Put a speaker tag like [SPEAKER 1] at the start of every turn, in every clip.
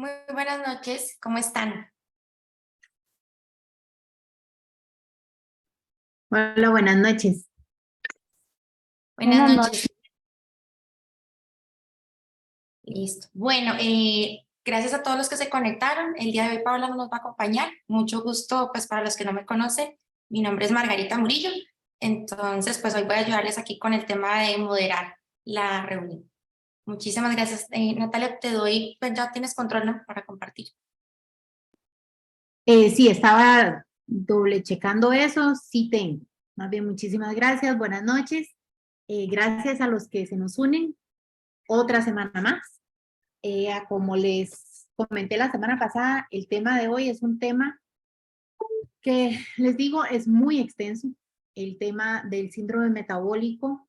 [SPEAKER 1] Muy buenas noches, ¿cómo están?
[SPEAKER 2] Hola, buenas noches.
[SPEAKER 1] Buenas
[SPEAKER 3] Buenas
[SPEAKER 1] noches,
[SPEAKER 3] noches.
[SPEAKER 1] listo. Bueno, gracias a todos los que se conectaron. El día de hoy Paola nos va a acompañar. Mucho gusto, pues para los que no me conocen, mi nombre es Margarita Murillo. Entonces, pues hoy voy a ayudarles aquí con el tema de moderar la reunión. Muchísimas gracias. Natalia, te doy, pues ya tienes control, ¿no? Para compartir.
[SPEAKER 2] Sí, estaba doble checando eso, sí tengo. Más bien, muchísimas gracias, buenas noches. Gracias a los que se nos unen otra semana más. Como les comenté la semana pasada, el tema de hoy es un tema que, les digo, es muy extenso. El tema del síndrome metabólico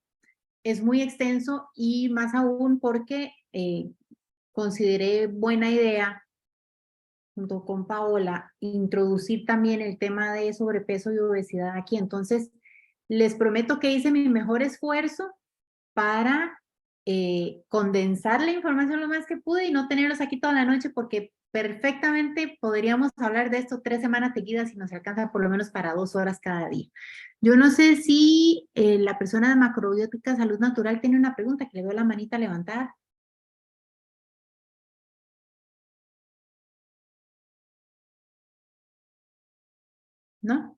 [SPEAKER 2] es muy extenso y más aún porque consideré buena idea junto con Paola, introducir también el tema de sobrepeso y obesidad aquí. Entonces, les prometo que hice mi mejor esfuerzo para condensar la información lo más que pude y no tenerlos aquí toda la noche porque perfectamente podríamos hablar de esto 3 semanas seguidas y nos alcanza por lo menos para 2 horas cada día. Yo no sé si la persona de Macrobiótica Salud Natural tiene una pregunta, que le veo la manita levantada. ¿No?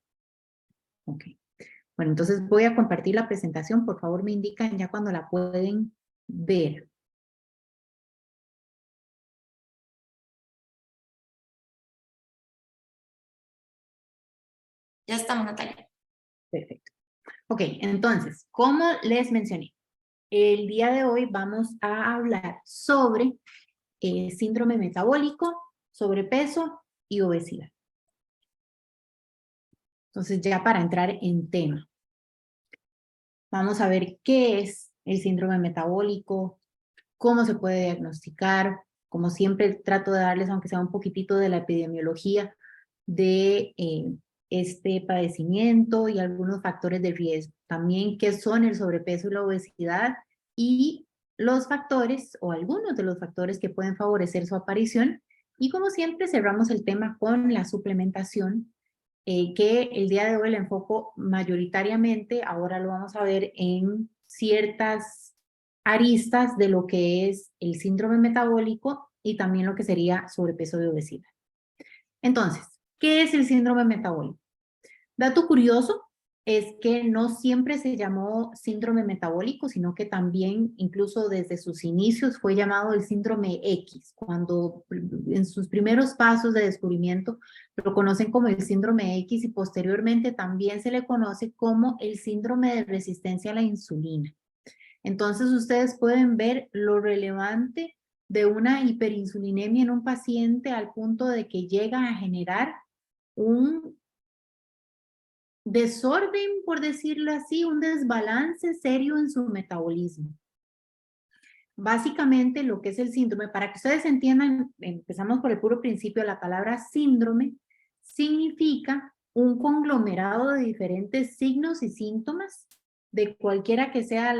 [SPEAKER 2] Ok. Bueno, entonces voy a compartir la presentación. Por favor, me indican ya cuando la pueden ver.
[SPEAKER 1] Ya estamos, Natalia.
[SPEAKER 2] Perfecto. Ok, entonces, como les mencioné, el día de hoy vamos a hablar sobre síndrome metabólico, sobrepeso y obesidad. Entonces, ya para entrar en tema, vamos a ver qué es el síndrome metabólico, cómo se puede diagnosticar. Como siempre, trato de darles, aunque sea un poquitito de la epidemiología de este padecimiento y algunos factores de riesgo. También qué son el sobrepeso y la obesidad y los factores o algunos de los factores que pueden favorecer su aparición. Y como siempre, cerramos el tema con la suplementación, que el día de hoy le enfoco mayoritariamente, ahora lo vamos a ver en ciertas aristas de lo que es el síndrome metabólico y también lo que sería sobrepeso y obesidad. Entonces, ¿qué es el síndrome metabólico? Dato curioso es que no siempre se llamó síndrome metabólico, sino que también, incluso desde sus inicios, fue llamado el síndrome X, cuando en sus primeros pasos de descubrimiento lo conocen como el síndrome X y posteriormente también se le conoce como el síndrome de resistencia a la insulina. Entonces, ustedes pueden ver lo relevante de una hiperinsulinemia en un paciente al punto de que llega a generar un desorden, por decirlo así, un desbalance serio en su metabolismo. Básicamente lo que es el síndrome, para que ustedes entiendan, empezamos por el puro principio, la palabra síndrome significa un conglomerado de diferentes signos y síntomas de cualquiera que sea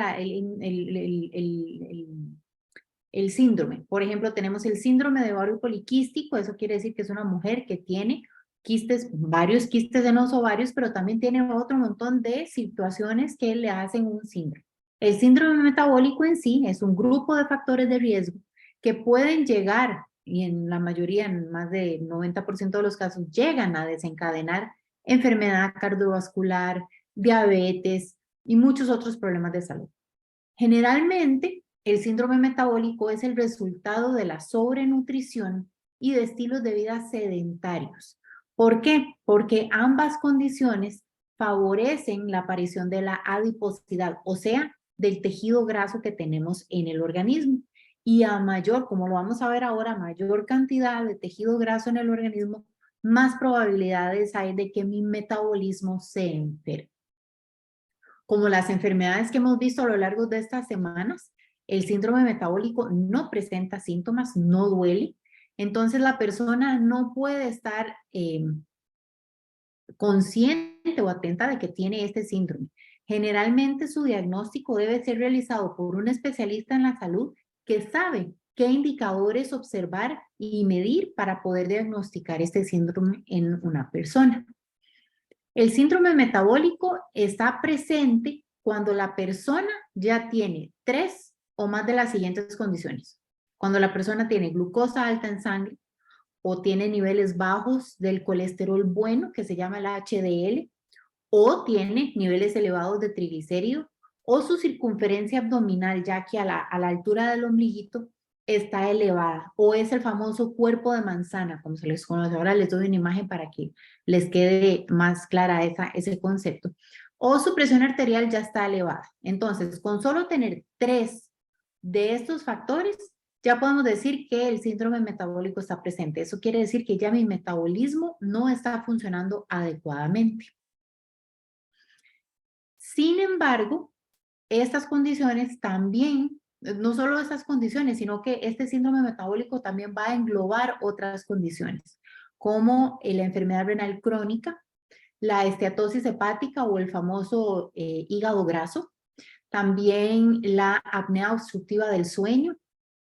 [SPEAKER 2] el síndrome. Por ejemplo, tenemos el síndrome de ovario poliquístico, eso quiere decir que es una mujer que tiene quistes, varios quistes en los ovarios, pero también tiene otro montón de situaciones que le hacen un síndrome. El síndrome metabólico en sí es un grupo de factores de riesgo que pueden llegar, y en la mayoría, en más del 90% de los casos, llegan a desencadenar enfermedad cardiovascular, diabetes y muchos otros problemas de salud. Generalmente, el síndrome metabólico es el resultado de la sobrenutrición y de estilos de vida sedentarios. ¿Por qué? Porque ambas condiciones favorecen la aparición de la adiposidad, o sea, del tejido graso que tenemos en el organismo. Y a mayor, como lo vamos a ver ahora, mayor cantidad de tejido graso en el organismo, más probabilidades hay de que mi metabolismo se enferme. Como las enfermedades que hemos visto a lo largo de estas semanas, el síndrome metabólico no presenta síntomas, no duele, entonces la persona no puede estar consciente o atenta de que tiene este síndrome. Generalmente su diagnóstico debe ser realizado por un especialista en la salud que sabe qué indicadores observar y medir para poder diagnosticar este síndrome en una persona. El síndrome metabólico está presente cuando la persona ya tiene 3 o más de las siguientes condiciones. Cuando la persona tiene glucosa alta en sangre o tiene niveles bajos del colesterol bueno, que se llama el HDL, o tiene niveles elevados de triglicéridos, o su circunferencia abdominal, ya que a la altura del ombliguito está elevada, o es el famoso cuerpo de manzana, como se les conoce. Ahora les doy una imagen para que les quede más clara ese concepto. O su presión arterial ya está elevada. Entonces, con solo tener 3 de estos factores, ya podemos decir que el síndrome metabólico está presente. Eso quiere decir que ya mi metabolismo no está funcionando adecuadamente. Sin embargo, estas condiciones también, no solo estas condiciones, sino que este síndrome metabólico también va a englobar otras condiciones, como la enfermedad renal crónica, la esteatosis hepática o el famoso hígado graso, también la apnea obstructiva del sueño,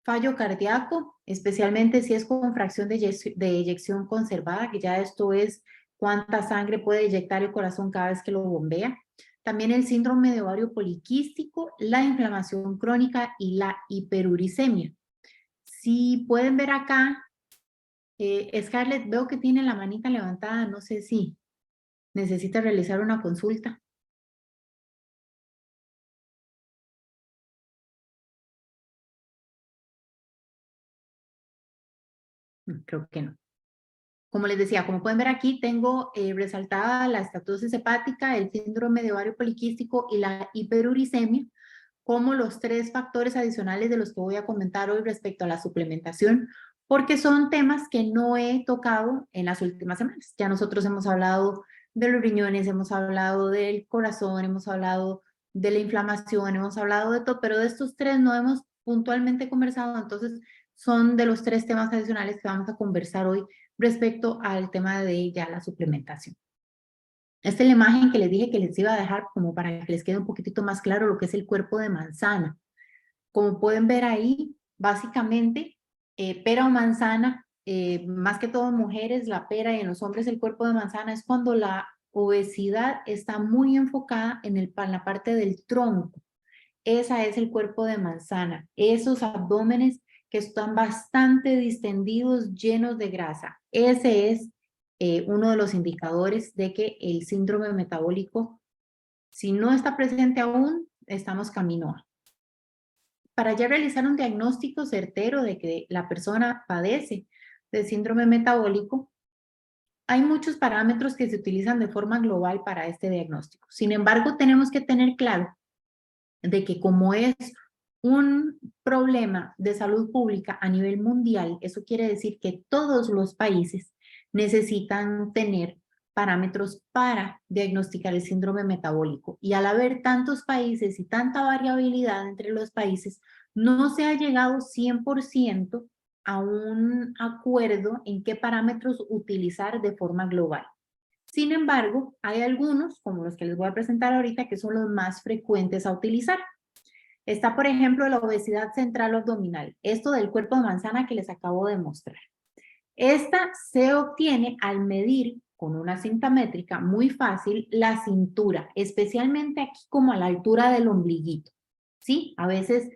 [SPEAKER 2] fallo cardíaco, especialmente si es con fracción de eyección conservada, que ya esto es cuánta sangre puede eyectar el corazón cada vez que lo bombea. También el síndrome de ovario poliquístico, la inflamación crónica y la hiperuricemia. Si pueden ver acá, Scarlett, veo que tiene la manita levantada, no sé si necesita realizar una consulta. Creo que no. Como les decía, como pueden ver aquí, tengo resaltada la estatosis hepática, el síndrome de ovario poliquístico y la hiperuricemia como los 3 factores adicionales de los que voy a comentar hoy respecto a la suplementación, porque son temas que no he tocado en las últimas semanas. Ya nosotros hemos hablado de los riñones, hemos hablado del corazón, hemos hablado de la inflamación, hemos hablado de todo, pero de estos 3 no hemos puntualmente conversado, entonces son de los 3 temas adicionales que vamos a conversar hoy respecto al tema de ya la suplementación. Esta es la imagen que les dije que les iba a dejar como para que les quede un poquitito más claro lo que es el cuerpo de manzana. Como pueden ver ahí, básicamente, pera o manzana, más que todo en mujeres, la pera y en los hombres el cuerpo de manzana es cuando la obesidad está muy enfocada en la parte del tronco. Esa es el cuerpo de manzana, esos abdómenes que están bastante distendidos, llenos de grasa. Ese es uno de los indicadores de que el síndrome metabólico, si no está presente aún, estamos camino a. Para ya realizar un diagnóstico certero de que la persona padece de síndrome metabólico, hay muchos parámetros que se utilizan de forma global para este diagnóstico. Sin embargo, tenemos que tener claro de que como es un problema de salud pública a nivel mundial, eso quiere decir que todos los países necesitan tener parámetros para diagnosticar el síndrome metabólico. Y al haber tantos países y tanta variabilidad entre los países, no se ha llegado 100% a un acuerdo en qué parámetros utilizar de forma global. Sin embargo, hay algunos, como los que les voy a presentar ahorita, que son los más frecuentes a utilizar. Está, por ejemplo, la obesidad central abdominal, esto del cuerpo de manzana que les acabo de mostrar. Esta se obtiene al medir con una cinta métrica muy fácil la cintura, especialmente aquí como a la altura del ombliguito. ¿Sí? A veces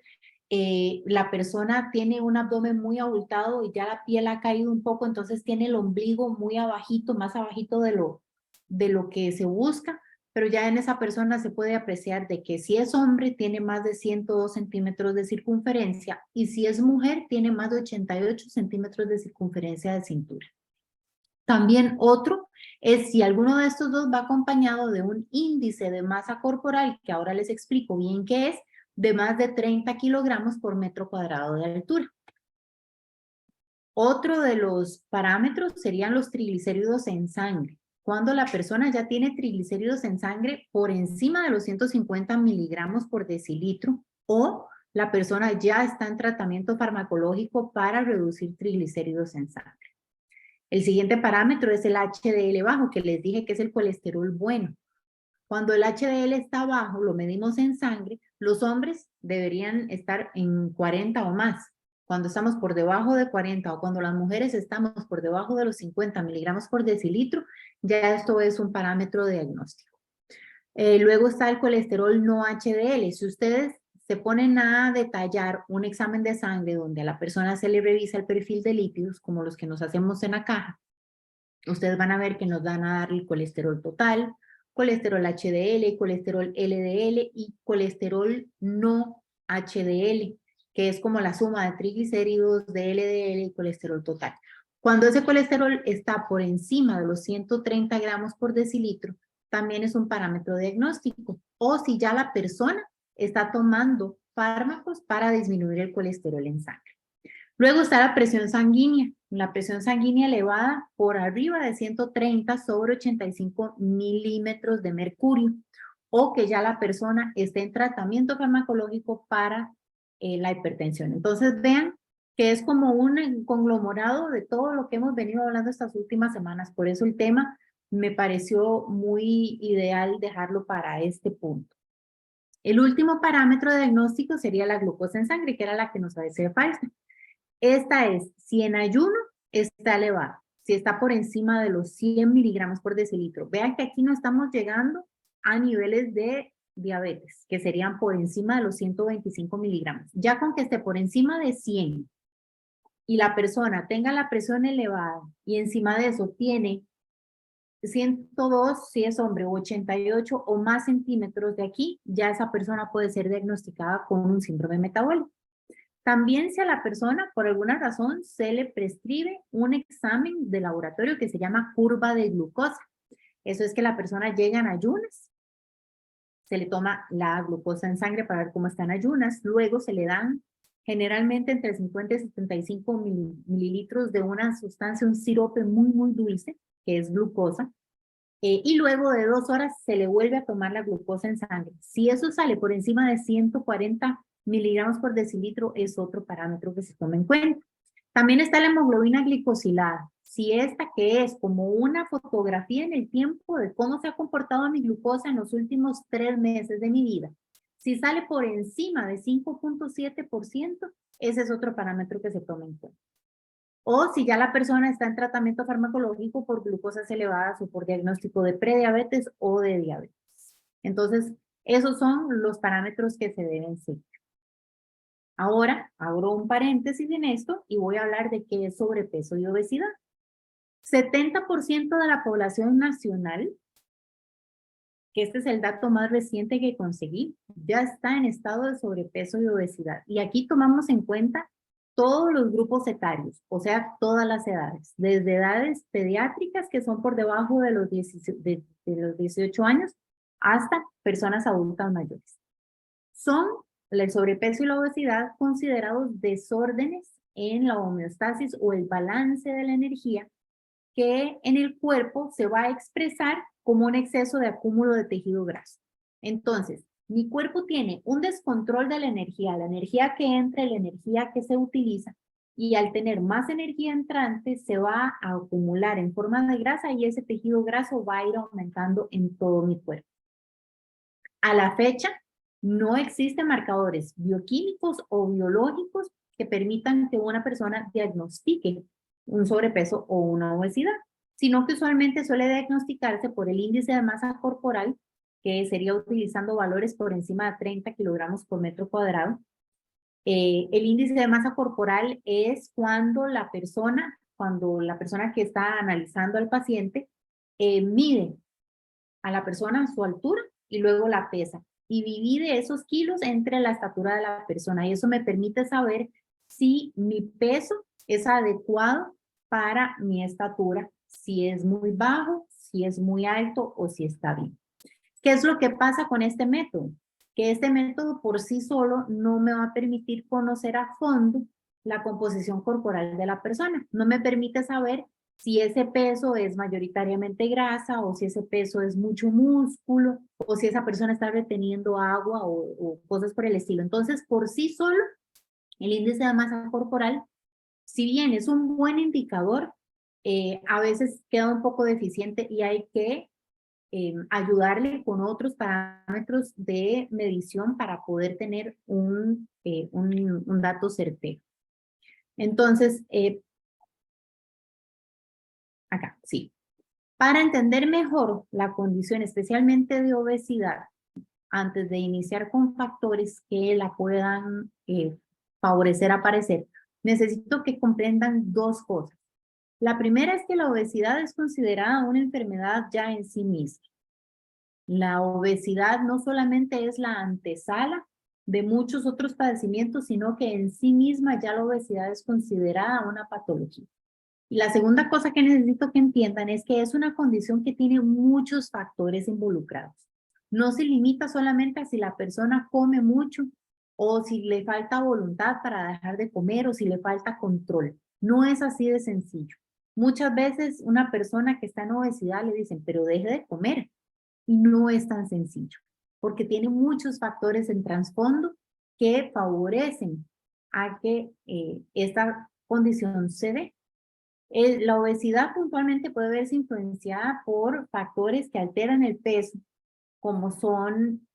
[SPEAKER 2] la persona tiene un abdomen muy abultado y ya la piel ha caído un poco, entonces tiene el ombligo muy abajito, más abajito de lo que se busca, pero ya en esa persona se puede apreciar de que si es hombre tiene más de 102 centímetros de circunferencia y si es mujer tiene más de 88 centímetros de circunferencia de cintura. También otro es si alguno de estos dos va acompañado de un índice de masa corporal, que ahora les explico bien qué es, de más de 30 kilogramos por metro cuadrado de altura. Otro de los parámetros serían los triglicéridos en sangre. Cuando la persona ya tiene triglicéridos en sangre por encima de los 150 miligramos por decilitro o la persona ya está en tratamiento farmacológico para reducir triglicéridos en sangre. El siguiente parámetro es el HDL bajo, que les dije que es el colesterol bueno. Cuando el HDL está bajo, lo medimos en sangre, los hombres deberían estar en 40 o más. cuando estamos por debajo de 40 o cuando las mujeres estamos por debajo de los 50 miligramos por decilitro, ya esto es un parámetro diagnóstico. Luego está el colesterol no HDL. Si ustedes se ponen a detallar un examen de sangre donde a la persona se le revisa el perfil de lípidos, como los que nos hacemos en la caja, ustedes van a ver que nos van a dar el colesterol total, colesterol HDL, colesterol LDL y colesterol no HDL, que es como la suma de triglicéridos, de LDL y colesterol total. Cuando ese colesterol está por encima de los 130 gramos por decilitro, también es un parámetro diagnóstico. O si ya la persona está tomando fármacos para disminuir el colesterol en sangre. Luego está la presión sanguínea. La presión sanguínea elevada por arriba de 130 sobre 85 milímetros de mercurio. O que ya la persona esté en tratamiento farmacológico para la hipertensión. Entonces vean que es como un conglomerado de todo lo que hemos venido hablando estas últimas semanas. Por eso el tema me pareció muy ideal dejarlo para este punto. El último parámetro de diagnóstico sería la glucosa en sangre, que era la que nos hace falta. Esta es, si en ayuno está elevada, si está por encima de los 100 miligramos por decilitro. Vean que aquí no estamos llegando a niveles de diabetes, que serían por encima de los 125 miligramos. Ya con que esté por encima de 100 y la persona tenga la presión elevada y encima de eso tiene 102, si es hombre, 88 o más centímetros de aquí, ya esa persona puede ser diagnosticada con un síndrome metabólico. También si a la persona, por alguna razón, se le prescribe un examen de laboratorio que se llama curva de glucosa. Eso es que la persona llega en ayunas, se le toma la glucosa en sangre para ver cómo están ayunas, luego se le dan generalmente entre 50 y 75 mililitros de una sustancia, un sirope muy, muy dulce, que es glucosa, y luego de 2 horas se le vuelve a tomar la glucosa en sangre. Si eso sale por encima de 140 miligramos por decilitro, es otro parámetro que se toma en cuenta. También está la hemoglobina glicosilada. Si esta que es como una fotografía en el tiempo de cómo se ha comportado mi glucosa en los últimos 3 meses de mi vida. Si sale por encima de 5.7%, ese es otro parámetro que se toma en cuenta. O si ya la persona está en tratamiento farmacológico por glucosas elevadas o por diagnóstico de prediabetes o de diabetes. Entonces, esos son los parámetros que se deben seguir. Ahora, abro un paréntesis en esto y voy a hablar de qué es sobrepeso y obesidad. 70% de la población nacional, que este es el dato más reciente que conseguí, ya está en estado de sobrepeso y obesidad. Y aquí tomamos en cuenta todos los grupos etarios, o sea, todas las edades, desde edades pediátricas que son por debajo de los 18 años hasta personas adultas mayores. Son el sobrepeso y la obesidad considerados desórdenes en la homeostasis o el balance de la energía que en el cuerpo se va a expresar como un exceso de acúmulo de tejido graso. Entonces, mi cuerpo tiene un descontrol de la energía que entra y la energía que se utiliza, y al tener más energía entrante se va a acumular en forma de grasa y ese tejido graso va a ir aumentando en todo mi cuerpo. A la fecha, no existen marcadores bioquímicos o biológicos que permitan que una persona diagnostique un sobrepeso o una obesidad, sino que usualmente suele diagnosticarse por el índice de masa corporal, que sería utilizando valores por encima de 30 kilogramos por metro cuadrado. El índice de masa corporal es cuando la persona que está analizando al paciente mide a la persona su altura y luego la pesa y divide esos kilos entre la estatura de la persona, y eso me permite saber si mi peso es adecuado para mi estatura, si es muy bajo, si es muy alto o si está bien. ¿Qué es lo que pasa con este método? Que este método por sí solo no me va a permitir conocer a fondo la composición corporal de la persona. No me permite saber si ese peso es mayoritariamente grasa o si ese peso es mucho músculo o si esa persona está reteniendo agua o cosas por el estilo. Entonces, por sí solo, el índice de masa corporal, si bien es un buen indicador, a veces queda un poco deficiente y hay que ayudarle con otros parámetros de medición para poder tener un dato certero. Entonces, acá, sí. Para entender mejor la condición, especialmente de obesidad, antes de iniciar con factores que la puedan favorecer a aparecer, necesito que comprendan dos cosas. La primera es que la obesidad es considerada una enfermedad ya en sí misma. La obesidad no solamente es la antesala de muchos otros padecimientos, sino que en sí misma ya la obesidad es considerada una patología. Y la segunda cosa que necesito que entiendan es que es una condición que tiene muchos factores involucrados. No se limita solamente a si la persona come mucho o si le falta voluntad para dejar de comer o si le falta control. No es así de sencillo. Muchas veces una persona que está en obesidad le dicen, pero deje de comer. Y no es tan sencillo, porque tiene muchos factores en trasfondo que favorecen a que esta condición se dé. La obesidad puntualmente puede verse influenciada por factores que alteran el peso, como son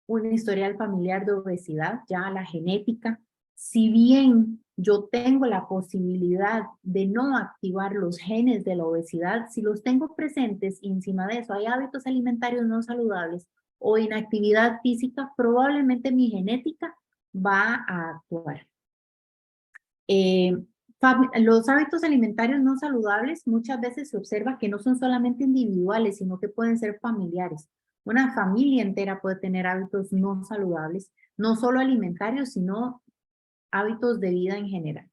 [SPEAKER 2] un historial familiar de obesidad, ya la genética. Si bien yo tengo la posibilidad de no activar los genes de la obesidad, si los tengo presentes y encima de eso hay hábitos alimentarios no saludables o inactividad física, probablemente mi genética va a actuar. Los hábitos alimentarios no saludables muchas veces se observa que no son solamente individuales, sino que pueden ser familiares. Una familia entera puede tener hábitos no saludables, no solo alimentarios, sino hábitos de vida en general.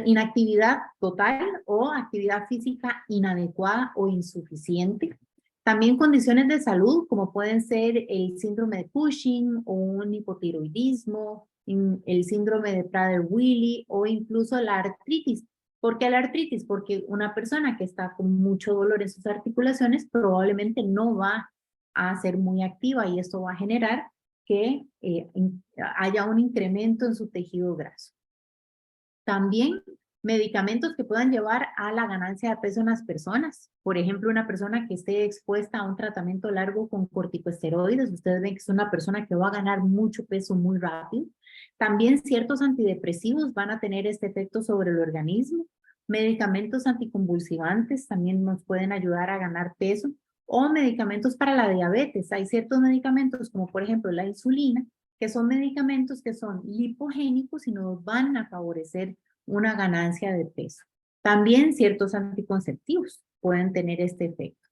[SPEAKER 2] Inactividad total o actividad física inadecuada o insuficiente. También condiciones de salud como pueden ser el síndrome de Cushing o un hipotiroidismo, el síndrome de Prader-Willi o incluso la artritis. ¿Por qué la artritis? Porque una persona que está con mucho dolor en sus articulaciones probablemente no va a ser muy activa y esto va a generar que haya un incremento en su tejido graso. También medicamentos que puedan llevar a la ganancia de peso en las personas. Por ejemplo, una persona que esté expuesta a un tratamiento largo con corticosteroides, ustedes ven que es una persona que va a ganar mucho peso muy rápido. También ciertos antidepresivos van a tener este efecto sobre el organismo. Medicamentos anticonvulsivantes también nos pueden ayudar a ganar peso. O medicamentos para la diabetes. Hay ciertos medicamentos como por ejemplo la insulina, que son medicamentos que son lipogénicos y nos van a favorecer una ganancia de peso. También ciertos anticonceptivos pueden tener este efecto.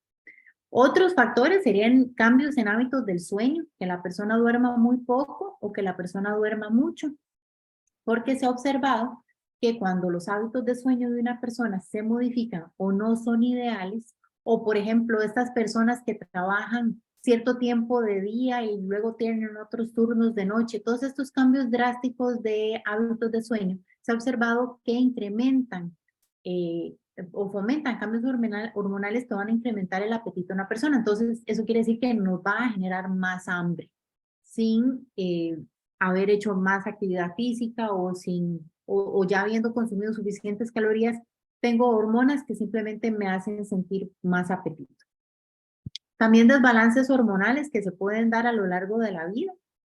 [SPEAKER 2] Otros factores serían cambios en hábitos del sueño, que la persona duerma muy poco o que la persona duerma mucho, porque se ha observado que cuando los hábitos de sueño de una persona se modifican o no son ideales, o por ejemplo estas personas que trabajan cierto tiempo de día y luego tienen otros turnos de noche, todos estos cambios drásticos de hábitos de sueño, se ha observado que incrementan o fomentan cambios hormonales que van a incrementar el apetito de una persona. Entonces, eso quiere decir que nos va a generar más hambre sin haber hecho más actividad física o ya habiendo consumido suficientes calorías, tengo hormonas que simplemente me hacen sentir más apetito. También desbalances hormonales que se pueden dar a lo largo de la vida.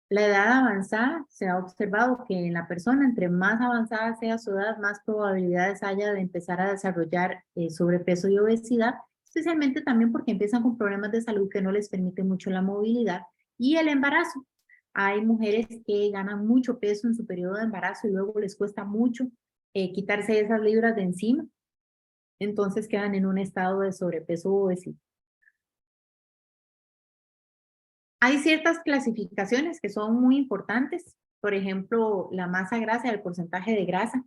[SPEAKER 2] La edad avanzada, se ha observado que en la persona, entre más avanzada sea su edad, más probabilidades haya de empezar a desarrollar sobrepeso y obesidad, especialmente también porque empiezan con problemas de salud que no les permiten mucho la movilidad y el embarazo. Hay mujeres que ganan mucho peso en su periodo de embarazo y luego les cuesta mucho quitarse esas libras de encima, entonces quedan en un estado de sobrepeso o obesidad. Hay ciertas clasificaciones que son muy importantes, por ejemplo, la masa grasa y el porcentaje de grasa.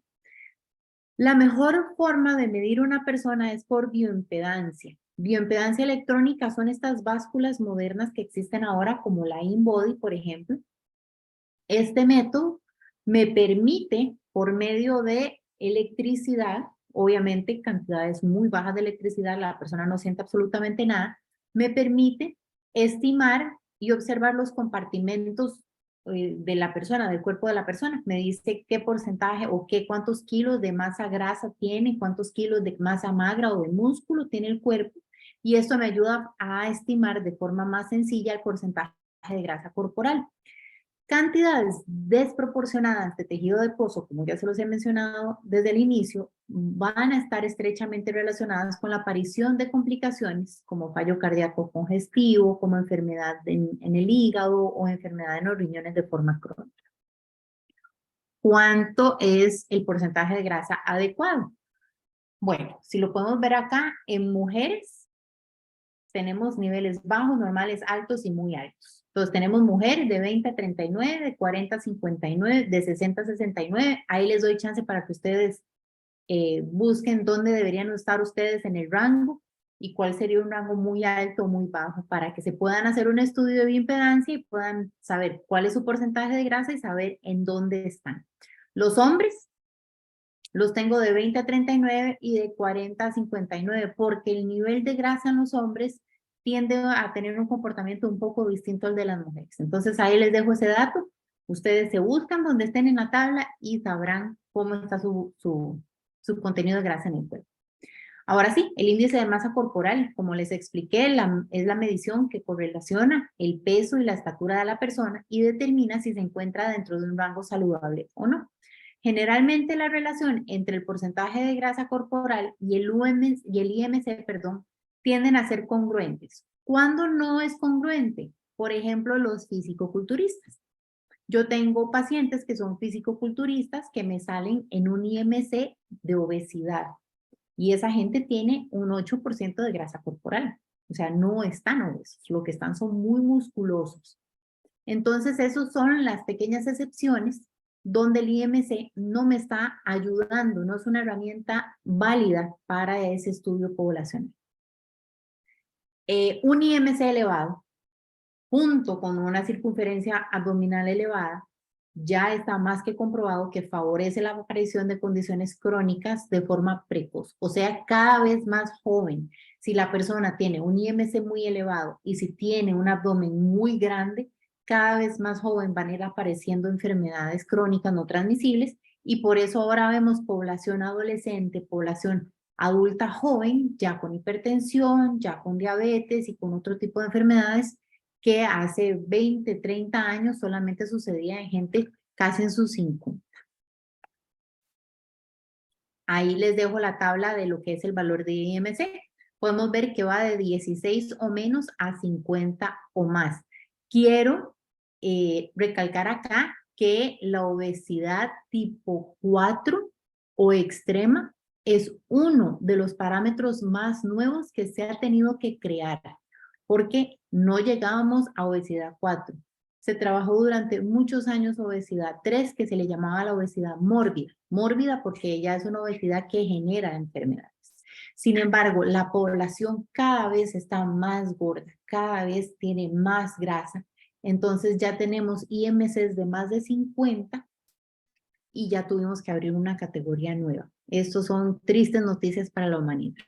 [SPEAKER 2] La mejor forma de medir una persona es por bioimpedancia. Bioimpedancia electrónica son estas básculas modernas que existen ahora, como la InBody, por ejemplo. Este método me permite, por medio de electricidad, obviamente cantidades muy bajas de electricidad, la persona no siente absolutamente nada, me permite estimar y observar los compartimentos de la persona, del cuerpo de la persona. Me dice qué porcentaje o cuántos kilos de masa grasa tiene, cuántos kilos de masa magra o de músculo tiene el cuerpo. Y esto me ayuda a estimar de forma más sencilla el porcentaje de grasa corporal. Cantidades desproporcionadas de tejido adiposo, como ya se los he mencionado desde el inicio, van a estar estrechamente relacionadas con la aparición de complicaciones como fallo cardíaco congestivo, como enfermedad en el hígado o enfermedad en los riñones de forma crónica. ¿Cuánto es el porcentaje de grasa adecuado? Bueno, si lo podemos ver acá, en mujeres tenemos niveles bajos, normales, altos y muy altos. Entonces tenemos mujeres de 20 a 39, de 40 a 59, de 60 a 69. Ahí les doy chance para que ustedes busquen dónde deberían estar ustedes en el rango y cuál sería un rango muy alto o muy bajo para que se puedan hacer un estudio de bioimpedancia y puedan saber cuál es su porcentaje de grasa y saber en dónde están. Los hombres los tengo de 20 a 39 y de 40 a 59 porque el nivel de grasa en los hombres tiende a tener un comportamiento un poco distinto al de las mujeres. Entonces ahí les dejo ese dato. Ustedes se buscan donde estén en la tabla y sabrán cómo está su contenido de grasa en el cuerpo. Ahora sí, el índice de masa corporal, como les expliqué, es la medición que correlaciona el peso y la estatura de la persona y determina si se encuentra dentro de un rango saludable o no. Generalmente la relación entre el porcentaje de grasa corporal y el IMC, tienden a ser congruentes. ¿Cuándo no es congruente? Por ejemplo, los fisicoculturistas. Yo tengo pacientes que son fisicoculturistas que me salen en un IMC de obesidad y esa gente tiene un 8% de grasa corporal. O sea, no están obesos, lo que están son muy musculosos. Entonces, esas son las pequeñas excepciones donde el IMC no me está ayudando, no es una herramienta válida para ese estudio poblacional. Un IMC elevado, junto con una circunferencia abdominal elevada, ya está más que comprobado que favorece la aparición de condiciones crónicas de forma precoz, o sea, cada vez más joven. Si la persona tiene un IMC muy elevado y si tiene un abdomen muy grande, cada vez más joven van a ir apareciendo enfermedades crónicas no transmisibles y por eso ahora vemos población adolescente, población adulta joven, ya con hipertensión, ya con diabetes y con otro tipo de enfermedades que hace 20, 30 años solamente sucedía en gente casi en sus 50. Ahí les dejo la tabla de lo que es el valor de IMC. Podemos ver que va de 16 o menos a 50 o más. Quiero recalcar acá que la obesidad tipo 4 o extrema es uno de los parámetros más nuevos que se ha tenido que crear, porque no llegábamos a obesidad 4. Se trabajó durante muchos años obesidad 3, que se le llamaba la obesidad mórbida. Mórbida porque ella es una obesidad que genera enfermedades. Sin embargo, la población cada vez está más gorda, cada vez tiene más grasa. Entonces ya tenemos IMCs de más de 50 y ya tuvimos que abrir una categoría nueva. Estos son tristes noticias para la humanidad.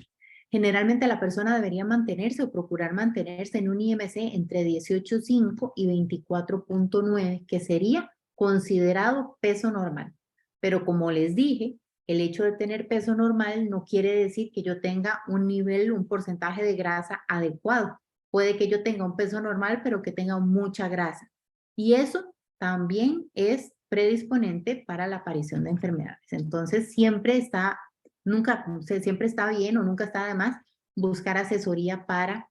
[SPEAKER 2] Generalmente la persona debería mantenerse o procurar mantenerse en un IMC entre 18.5 y 24.9, que sería considerado peso normal. Pero como les dije, el hecho de tener peso normal no quiere decir que yo tenga un nivel, un porcentaje de grasa adecuado. Puede que yo tenga un peso normal, pero que tenga mucha grasa. Y eso también es predisponente para la aparición de enfermedades. Entonces, siempre está bien o nunca está de más buscar asesoría para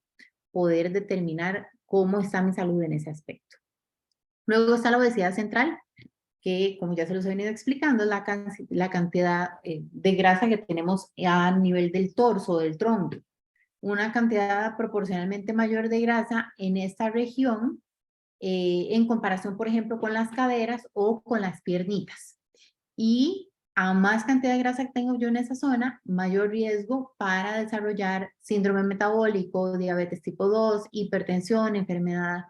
[SPEAKER 2] poder determinar cómo está mi salud en ese aspecto. Luego está la obesidad central, que como ya se los he venido explicando, es la cantidad de grasa que tenemos a nivel del torso, del tronco. Una cantidad proporcionalmente mayor de grasa en esta región en comparación, por ejemplo, con las caderas o con las piernitas. Y a más cantidad de grasa que tengo yo en esa zona, mayor riesgo para desarrollar síndrome metabólico, diabetes tipo 2, hipertensión, enfermedad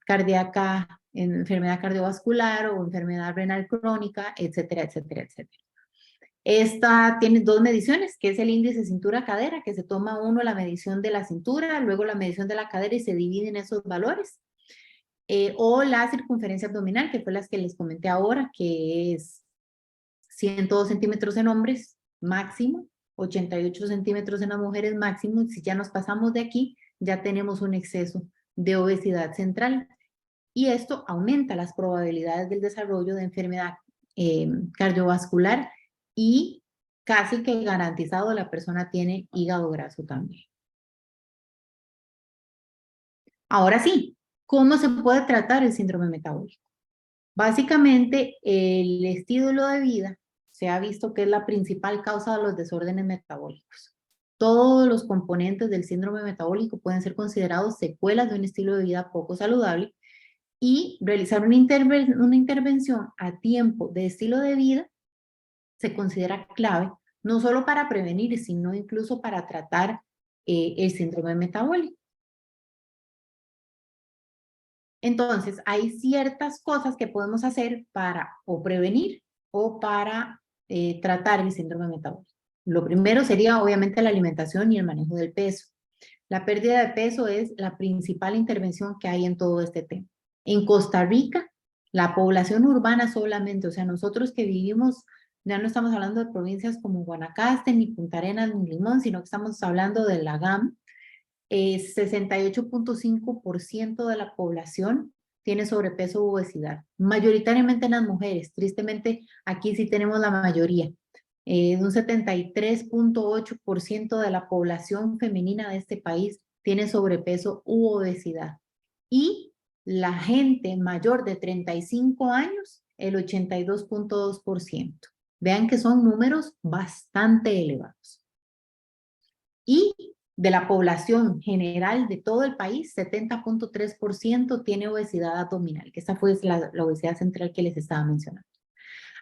[SPEAKER 2] cardíaca, enfermedad cardiovascular o enfermedad renal crónica, etcétera, etcétera, etcétera. Esta tiene dos mediciones, que es el índice cintura-cadera, que se toma uno la medición de la cintura, luego la medición de la cadera y se dividen esos valores. O la circunferencia abdominal, que fue las que les comenté ahora, que es 102 centímetros en hombres máximo, 88 centímetros en las mujeres máximo. Si ya nos pasamos de aquí, ya tenemos un exceso de obesidad central. y esto aumenta las probabilidades del desarrollo de enfermedad cardiovascular y casi que garantizado la persona tiene hígado graso también. Ahora sí, ¿cómo se puede tratar el síndrome metabólico? Básicamente, el estilo de vida se ha visto que es la principal causa de los desórdenes metabólicos. Todos los componentes del síndrome metabólico pueden ser considerados secuelas de un estilo de vida poco saludable y realizar una intervención a tiempo de estilo de vida se considera clave, no solo para prevenir, sino incluso para tratar el síndrome metabólico. Entonces, hay ciertas cosas que podemos hacer para o prevenir o para tratar el síndrome metabólico. Lo primero sería obviamente la alimentación y el manejo del peso. La pérdida de peso es la principal intervención que hay en todo este tema. En Costa Rica, la población urbana solamente, o sea, nosotros que vivimos, ya no estamos hablando de provincias como Guanacaste, ni Punta Arenas, ni Limón, sino que estamos hablando de la GAM, 68.5% de la población tiene sobrepeso u obesidad, mayoritariamente en las mujeres. Tristemente, aquí sí tenemos la mayoría. Un 73.8% de la población femenina de este país tiene sobrepeso u obesidad. Y la gente mayor de 35 años, el 82.2%. Vean que son números bastante elevados. Y de la población general de todo el país, 70.3% tiene obesidad abdominal, que esta fue la obesidad central que les estaba mencionando.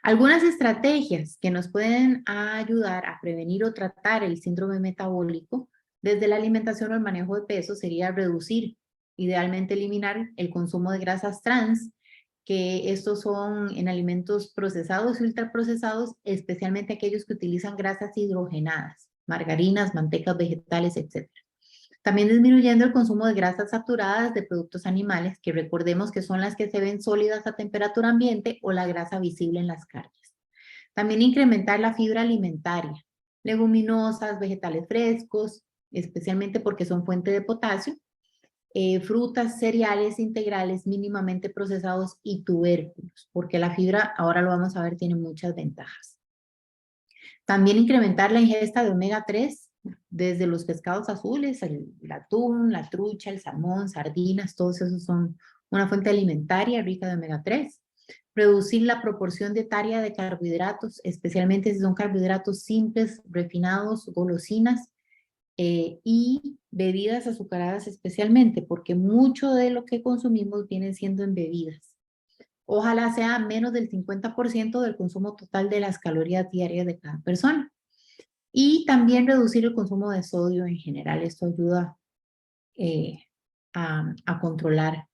[SPEAKER 2] Algunas estrategias que nos pueden ayudar a prevenir o tratar el síndrome metabólico desde la alimentación o el manejo de peso sería reducir, idealmente eliminar el consumo de grasas trans, que estos son en alimentos procesados y ultraprocesados, especialmente aquellos que utilizan grasas hidrogenadas, margarinas, mantecas vegetales, etc. También disminuyendo el consumo de grasas saturadas de productos animales, que recordemos que son las que se ven sólidas a temperatura ambiente o la grasa visible en las carnes. También incrementar la fibra alimentaria, leguminosas, vegetales frescos, especialmente porque son fuente de potasio, frutas, cereales integrales mínimamente procesados y tubérculos, porque la fibra, ahora lo vamos a ver, tiene muchas ventajas. También incrementar la ingesta de omega 3 desde los pescados azules, el atún, la trucha, el salmón, sardinas, todos esos son una fuente alimentaria rica de omega 3. Reducir la proporción dietaria de carbohidratos, especialmente si son carbohidratos simples, refinados, golosinas y bebidas azucaradas especialmente, porque mucho de lo que consumimos viene siendo en bebidas. Ojalá sea menos del 50% del consumo total de las calorías diarias de cada persona. Y también reducir el consumo de sodio en general. Esto ayuda a controlar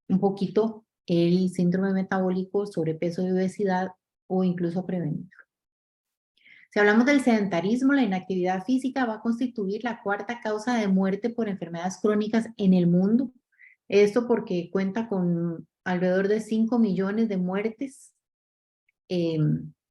[SPEAKER 2] un poquito el síndrome metabólico, sobrepeso y obesidad o incluso prevenirlo. Si hablamos del sedentarismo, la inactividad física va a constituir la cuarta causa de muerte por enfermedades crónicas en el mundo. Esto porque cuenta con alrededor de 5 millones de muertes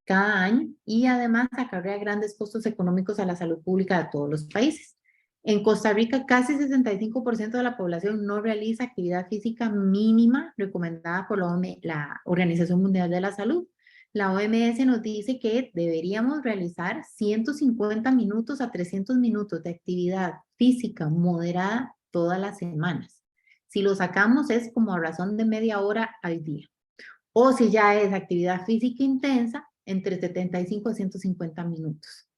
[SPEAKER 2] cada año y además acarrea grandes costos económicos a la salud pública de todos los países. En Costa Rica, casi 65% de la población no realiza actividad física mínima recomendada por la Organización Mundial de la Salud. La OMS nos dice que deberíamos realizar 150 minutos a 300 minutos de actividad física moderada todas las semanas. Si lo sacamos es como a razón de media hora al día. O si ya es actividad física intensa, entre 75 a 150 minutos.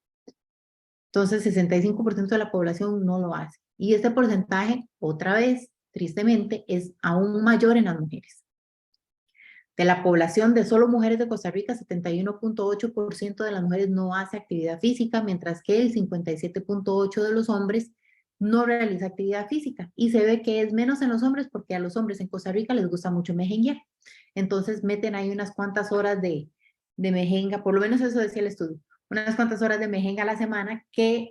[SPEAKER 2] Entonces, 65% de la población no lo hace. Y este porcentaje, otra vez, tristemente, es aún mayor en las mujeres. De la población de solo mujeres de Costa Rica, 71.8% de las mujeres no hace actividad física, mientras que el 57.8% de los hombres no realiza actividad física. Y se ve que es menos en los hombres porque a los hombres en Costa Rica les gusta mucho mejenguear. Entonces meten ahí unas cuantas horas de mejenga, por lo menos eso decía el estudio, unas cuantas horas de mejenga a la semana que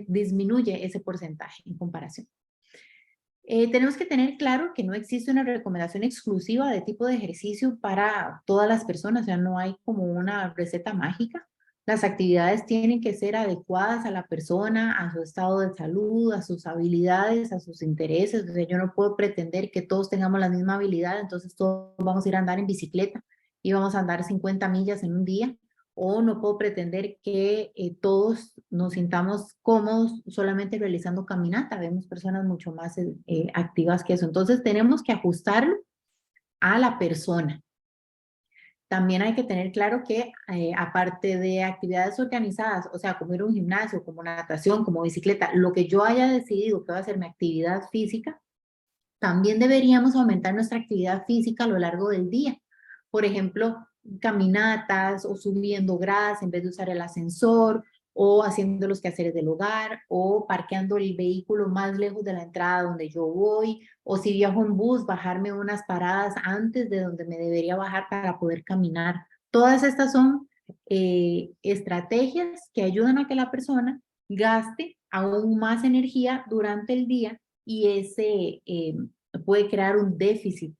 [SPEAKER 2] disminuye ese porcentaje en comparación. Tenemos que tener claro que no existe una recomendación exclusiva de tipo de ejercicio para todas las personas, o sea, no hay como una receta mágica. Las actividades tienen que ser adecuadas a la persona, a su estado de salud, a sus habilidades, a sus intereses. O sea, yo no puedo pretender que todos tengamos la misma habilidad, entonces todos vamos a ir a andar en bicicleta y vamos a andar 50 millas en un día. O no puedo pretender que todos nos sintamos cómodos solamente realizando caminata. Vemos personas mucho más activas que eso. Entonces tenemos que ajustarlo a la persona. También hay que tener claro que aparte de actividades organizadas, o sea, como ir a un gimnasio, como natación, como bicicleta, lo que yo haya decidido que va a ser mi actividad física, también deberíamos aumentar nuestra actividad física a lo largo del día. Por ejemplo, caminatas o subiendo gradas en vez de usar el ascensor, o haciendo los quehaceres del hogar, o parqueando el vehículo más lejos de la entrada donde yo voy, o si viajo en bus, bajarme unas paradas antes de donde me debería bajar para poder caminar. Todas estas son estrategias que ayudan a que la persona gaste aún más energía durante el día y ese puede crear un déficit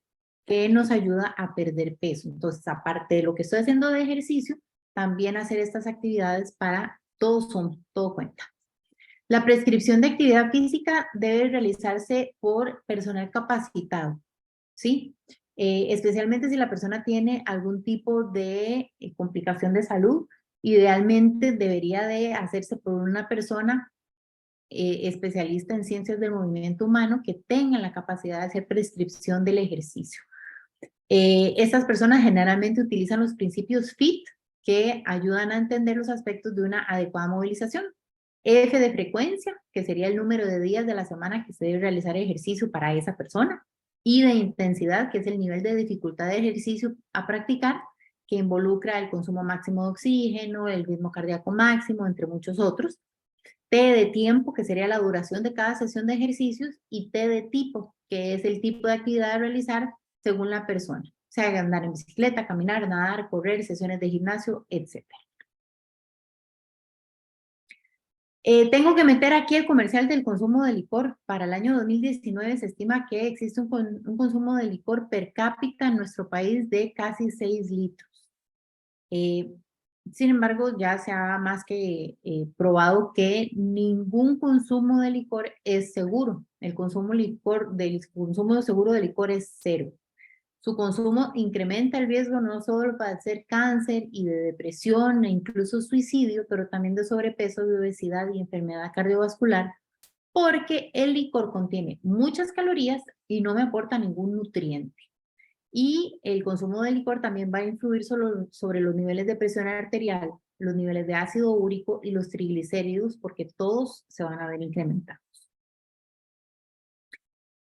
[SPEAKER 2] que nos ayuda a perder peso. Entonces, aparte de lo que estoy haciendo de ejercicio, también hacer estas actividades para todo cuenta. La prescripción de actividad física debe realizarse por personal capacitado, ¿sí? Especialmente si la persona tiene algún tipo de complicación de salud, idealmente debería de hacerse por una persona especialista en ciencias del movimiento humano que tengan la capacidad de hacer prescripción del ejercicio. Estas personas generalmente utilizan los principios FIT que ayudan a entender los aspectos de una adecuada movilización. F de frecuencia, que sería el número de días de la semana que se debe realizar ejercicio para esa persona. Y de intensidad, que es el nivel de dificultad de ejercicio a practicar, que involucra el consumo máximo de oxígeno, el ritmo cardíaco máximo, entre muchos otros. T de tiempo, que sería la duración de cada sesión de ejercicios, y T de tipo, que es el tipo de actividad a realizar según la persona. O sea, andar en bicicleta, caminar, nadar, correr, sesiones de gimnasio, etc. Tengo que meter aquí el comercial del consumo de licor. Para el año 2019 se estima que existe un consumo de licor per cápita en nuestro país de casi 6 litros. Sin embargo, ya se ha más que probado que ningún consumo de licor es seguro. El consumo seguro de licor es cero. Su consumo incrementa el riesgo no solo para hacer cáncer y de depresión e incluso suicidio, pero también de sobrepeso, de obesidad y enfermedad cardiovascular, porque el licor contiene muchas calorías y no me aporta ningún nutriente. Y el consumo de licor también va a influir sobre los niveles de presión arterial, los niveles de ácido úrico y los triglicéridos, porque todos se van a ver incrementados.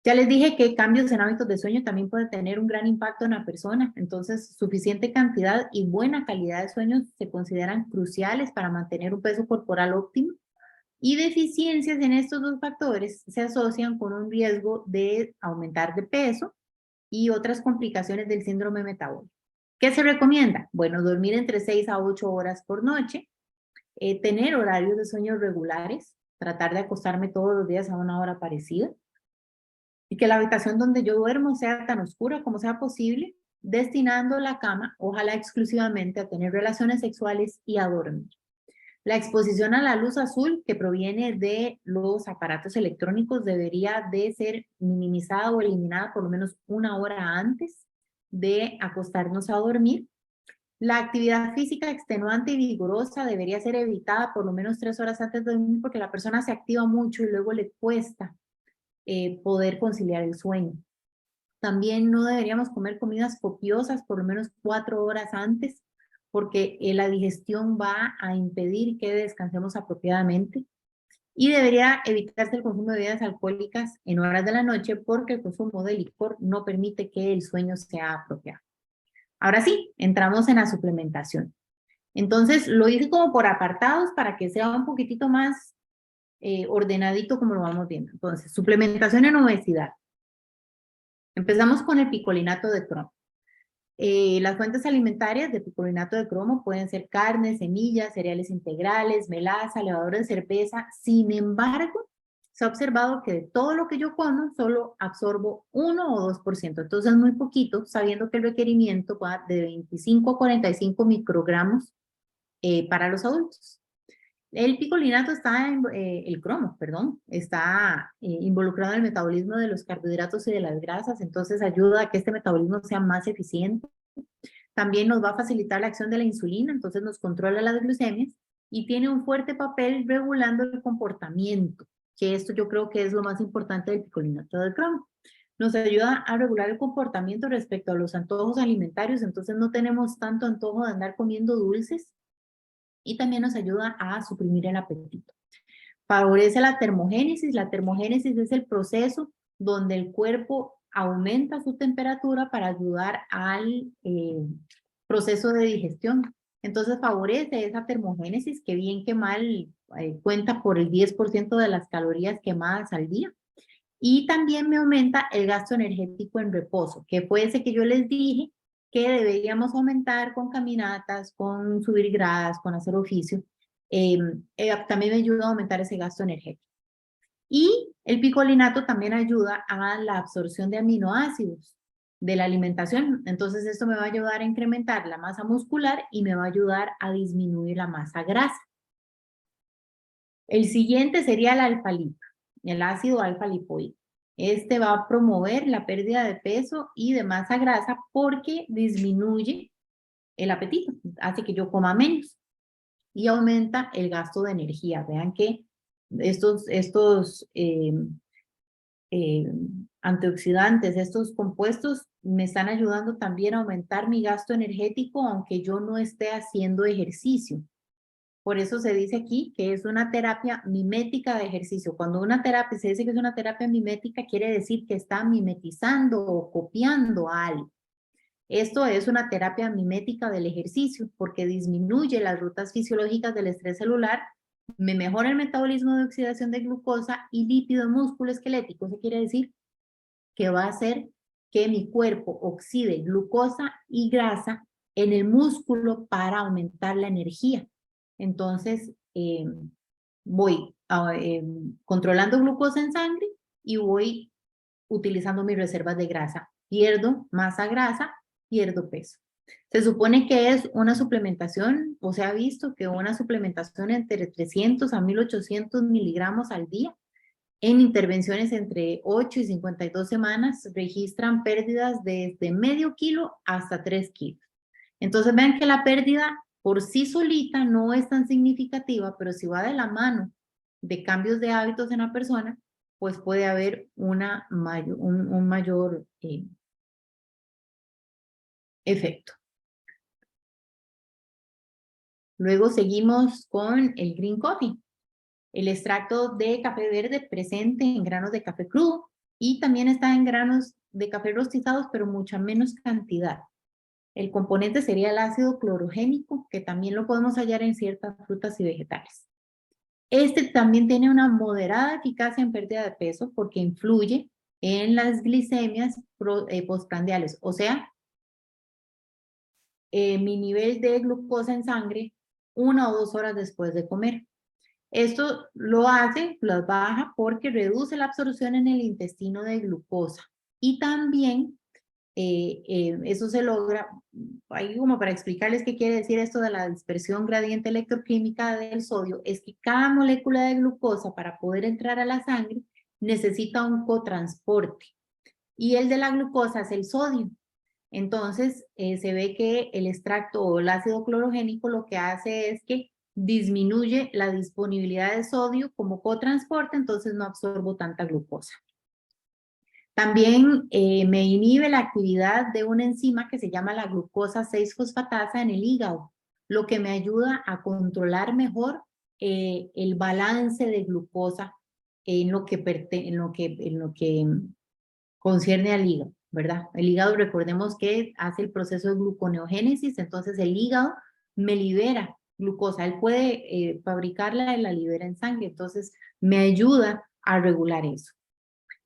[SPEAKER 2] Ya les dije que cambios en hábitos de sueño también pueden tener un gran impacto en la persona, entonces suficiente cantidad y buena calidad de sueño se consideran cruciales para mantener un peso corporal óptimo, y deficiencias en estos dos factores se asocian con un riesgo de aumentar de peso y otras complicaciones del síndrome metabólico. ¿Qué se recomienda? Bueno, dormir entre 6 a 8 horas por noche, tener horarios de sueño regulares, tratar de acostarme todos los días a una hora parecida, y que la habitación donde yo duermo sea tan oscura como sea posible, destinando la cama, ojalá exclusivamente, a tener relaciones sexuales y a dormir. La exposición a la luz azul que proviene de los aparatos electrónicos debería de ser minimizada o eliminada por lo menos una hora antes de acostarnos a dormir. La actividad física extenuante y vigorosa debería ser evitada por lo menos 3 horas antes de dormir, porque la persona se activa mucho y luego le cuesta poder conciliar el sueño. También no deberíamos comer comidas copiosas por lo menos 4 horas antes, porque la digestión va a impedir que descansemos apropiadamente. Y debería evitarse el consumo de bebidas alcohólicas en horas de la noche, porque el consumo de licor no permite que el sueño sea apropiado. Ahora sí, entramos en la suplementación. Entonces, lo hice como por apartados para que sea un poquitito más ordenadito como lo vamos viendo. Entonces, suplementación en obesidad. Empezamos con el picolinato de cromo. Las fuentes alimentarias de picolinato de cromo pueden ser carne, semillas, cereales integrales, melaza, levadura de cerveza. Sin embargo, se ha observado que de todo lo que yo como, solo absorbo 1 o 2%. Entonces, es muy poquito, sabiendo que el requerimiento va de 25 a 45 microgramos para los adultos. El picolinato está, el cromo, perdón, está involucrado en el metabolismo de los carbohidratos y de las grasas, entonces ayuda a que este metabolismo sea más eficiente. También nos va a facilitar la acción de la insulina, entonces nos controla las glucemias y tiene un fuerte papel regulando el comportamiento, que esto yo creo que es lo más importante del picolinato de cromo. Nos ayuda a regular el comportamiento respecto a los antojos alimentarios, entonces no tenemos tanto antojo de andar comiendo dulces, y también nos ayuda a suprimir el apetito. Favorece la termogénesis. La termogénesis es el proceso donde el cuerpo aumenta su temperatura para ayudar al proceso de digestión. Entonces favorece esa termogénesis que bien que mal cuenta por el 10% de las calorías quemadas al día. Y también me aumenta el gasto energético en reposo, que fue ese que yo les dije que deberíamos aumentar con caminatas, con subir gradas, con hacer oficio. También me ayuda a aumentar ese gasto energético. Y el picolinato también ayuda a la absorción de aminoácidos de la alimentación. Entonces esto me va a ayudar a incrementar la masa muscular y me va a ayudar a disminuir la masa grasa. El siguiente sería el alfa-lipo, el ácido alfa-lipoico. Este va a promover la pérdida de peso y de masa grasa porque disminuye el apetito, hace que yo coma menos y aumenta el gasto de energía. Vean que estos antioxidantes, estos compuestos me están ayudando también a aumentar mi gasto energético aunque yo no esté haciendo ejercicio. Por eso se dice aquí que es una terapia mimética de ejercicio. Cuando una terapia se dice que es una terapia mimética, quiere decir que está mimetizando o copiando algo. Esto es una terapia mimética del ejercicio porque disminuye las rutas fisiológicas del estrés celular, me mejora el metabolismo de oxidación de glucosa y lípido músculo esquelético. Eso quiere decir que va a hacer que mi cuerpo oxide glucosa y grasa en el músculo para aumentar la energía. Entonces, voy controlando glucosa en sangre y voy utilizando mis reservas de grasa. Pierdo masa grasa, pierdo peso. Se supone que es una suplementación, o se ha visto que una suplementación entre 300 a 1800 miligramos al día en intervenciones entre 8 y 52 semanas registran pérdidas desde medio kilo hasta 3 kilos. Entonces vean que la pérdida por sí solita no es tan significativa, pero si va de la mano de cambios de hábitos en la persona, pues puede haber un mayor efecto. Luego seguimos con el green coffee, el extracto de café verde presente en granos de café crudo y también está en granos de café rostizados, pero mucha menos cantidad. El componente sería el ácido clorogénico, que también lo podemos hallar en ciertas frutas y vegetales. Este también tiene una moderada eficacia en pérdida de peso porque influye en las glicemias postprandiales, o sea, mi nivel de glucosa en sangre 1 o 2 horas después de comer. Esto lo baja porque reduce la absorción en el intestino de glucosa y también eso se logra, ahí como para explicarles qué quiere decir esto de la dispersión gradiente electroquímica del sodio, es que cada molécula de glucosa para poder entrar a la sangre necesita un cotransporte y el de la glucosa es el sodio. Entonces se ve que el extracto o el ácido clorogénico lo que hace es que disminuye la disponibilidad de sodio como cotransporte, entonces no absorbo tanta glucosa. También me inhibe la actividad de una enzima que se llama la glucosa 6-fosfatasa en el hígado, lo que me ayuda a controlar mejor el balance de glucosa en lo que concierne al hígado, ¿verdad? El hígado, recordemos que hace el proceso de gluconeogénesis, entonces el hígado me libera glucosa, él puede fabricarla y la libera en sangre, entonces me ayuda a regular eso.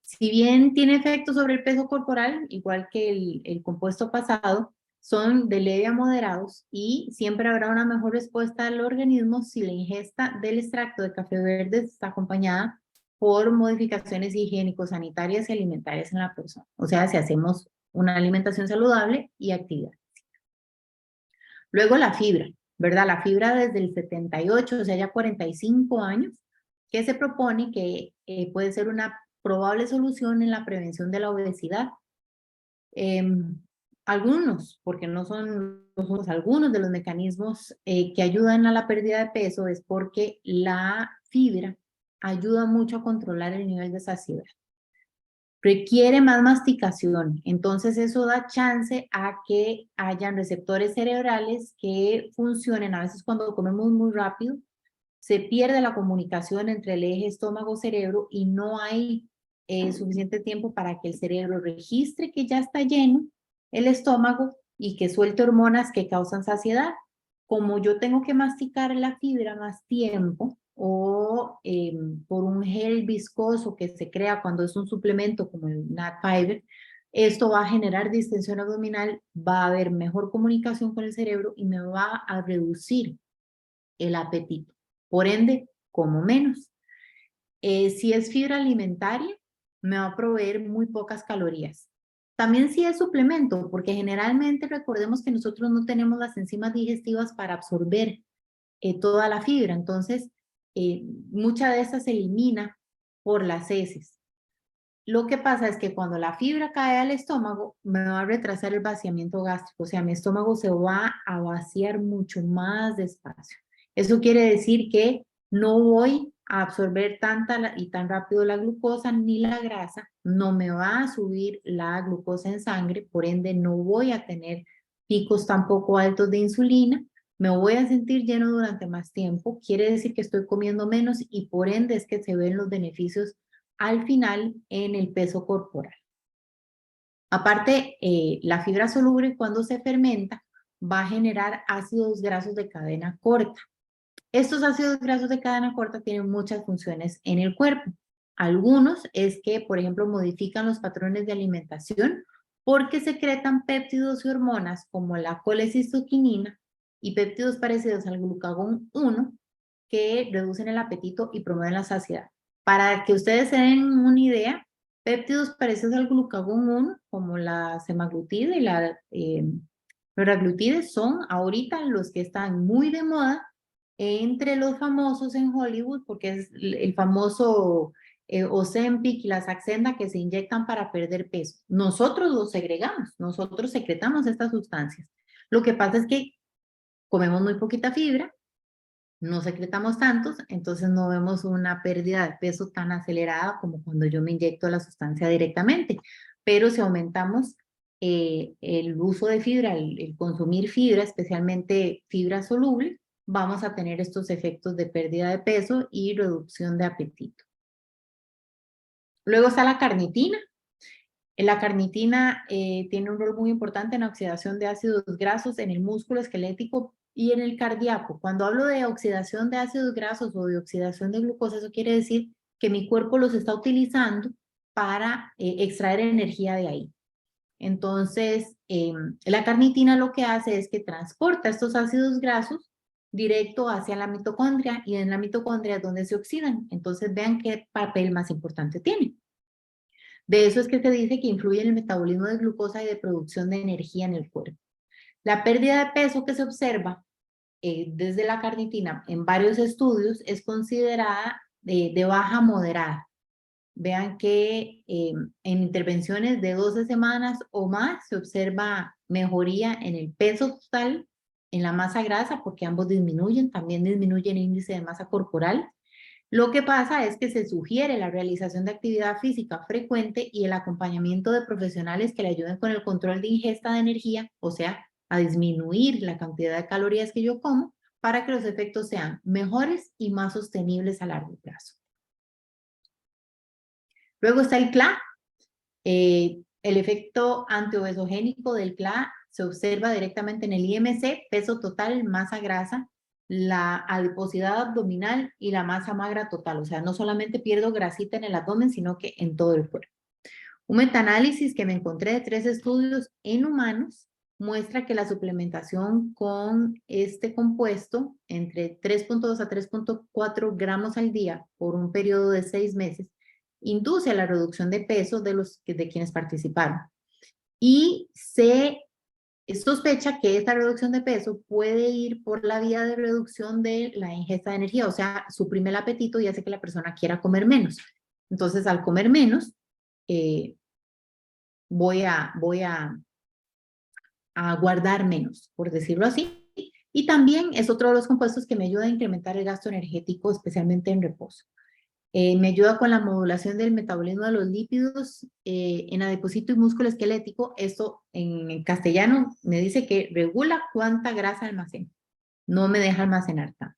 [SPEAKER 2] Si bien tiene efectos sobre el peso corporal, igual que el compuesto pasado, son de leve a moderados y siempre habrá una mejor respuesta del organismo si la ingesta del extracto de café verde está acompañada por modificaciones higiénico-sanitarias y alimentarias en la persona. O sea, si hacemos una alimentación saludable y actividad. Luego la fibra. ¿verdad? La fibra desde el 78, o sea, ya 45 años, que se propone que puede ser una probable solución en la prevención de la obesidad. Algunos, porque no son algunos de los mecanismos que ayudan a la pérdida de peso es porque la fibra ayuda mucho a controlar el nivel de saciedad. Requiere más masticación, entonces eso da chance a que hayan receptores cerebrales que funcionen. A veces cuando comemos muy rápido, se pierde la comunicación entre el eje estómago-cerebro y no hay suficiente tiempo para que el cerebro registre que ya está lleno el estómago y que suelte hormonas que causan saciedad. Como yo tengo que masticar la fibra más tiempo o por un gel viscoso que se crea cuando es un suplemento como el nut fiber, esto va a generar distensión abdominal, va a haber mejor comunicación con el cerebro y me va a reducir el apetito. Por ende, como menos. Si es fibra alimentaria, me va a proveer muy pocas calorías. También si es suplemento, porque generalmente recordemos que nosotros no tenemos las enzimas digestivas para absorber toda la fibra. Entonces, mucha de esta se elimina por las heces. Lo que pasa es que cuando la fibra cae al estómago, me va a retrasar el vaciamiento gástrico. O sea, mi estómago se va a vaciar mucho más despacio. Eso quiere decir que no voy a absorber tanta y tan rápido la glucosa ni la grasa. No me va a subir la glucosa en sangre. Por ende, no voy a tener picos tampoco altos de insulina. Me voy a sentir lleno durante más tiempo. Quiere decir que estoy comiendo menos y por ende es que se ven los beneficios al final en el peso corporal. Aparte, la fibra soluble cuando se fermenta va a generar ácidos grasos de cadena corta. Estos ácidos grasos de cadena corta tienen muchas funciones en el cuerpo. Algunos es que, por ejemplo, modifican los patrones de alimentación porque secretan péptidos y hormonas como la colecistoquinina y péptidos parecidos al glucagón 1 que reducen el apetito y promueven la saciedad. Para que ustedes se den una idea, péptidos parecidos al glucagón 1, como la semaglutida y la liraglutida, son ahorita los que están muy de moda entre los famosos en Hollywood, porque es el famoso Ozempic y la Saxenda que se inyectan para perder peso. Nosotros los segregamos, nosotros secretamos estas sustancias. Lo que pasa es que comemos muy poquita fibra, no secretamos tantos, entonces no vemos una pérdida de peso tan acelerada como cuando yo me inyecto la sustancia directamente. Pero si aumentamos el uso de fibra, el consumir fibra, especialmente fibra soluble, vamos a tener estos efectos de pérdida de peso y reducción de apetito. Luego está la carnitina. La carnitina tiene un rol muy importante en la oxidación de ácidos grasos en el músculo esquelético y en el cardíaco. Cuando hablo de oxidación de ácidos grasos o de oxidación de glucosa, eso quiere decir que mi cuerpo los está utilizando para extraer energía de ahí. Entonces, la carnitina lo que hace es que transporta estos ácidos grasos directo hacia la mitocondria y en la mitocondria es donde se oxidan. Entonces, vean qué papel más importante tiene. De eso es que se dice que influye en el metabolismo de glucosa y de producción de energía en el cuerpo. La pérdida de peso que se observa desde la carnitina en varios estudios es considerada de baja moderada. Vean que en intervenciones de 12 semanas o más se observa mejoría en el peso total, en la masa grasa, porque ambos disminuyen, también disminuye el índice de masa corporal. Lo que pasa es que se sugiere la realización de actividad física frecuente y el acompañamiento de profesionales que le ayuden con el control de ingesta de energía, o sea, a disminuir la cantidad de calorías que yo como para que los efectos sean mejores y más sostenibles a largo plazo. Luego está el CLA. El efecto antiobesogénico del CLA se observa directamente en el IMC, peso total, masa grasa, la adiposidad abdominal y la masa magra total. O sea, no solamente pierdo grasita en el abdomen, sino que en todo el cuerpo. Un metaanálisis que me encontré de 3 estudios en humanos muestra que la suplementación con este compuesto entre 3.2 a 3.4 gramos al día por un periodo de 6 meses induce a la reducción de peso de quienes participaron. Y se sospecha que esta reducción de peso puede ir por la vía de reducción de la ingesta de energía, o sea, suprime el apetito y hace que la persona quiera comer menos. Entonces, al comer menos, voy a guardar menos, por decirlo así. Y también es otro de los compuestos que me ayuda a incrementar el gasto energético, especialmente en reposo. Me ayuda con la modulación del metabolismo de los lípidos en adipocito y músculo esquelético. Esto en castellano me dice que regula cuánta grasa almacena. No me deja almacenar tanta.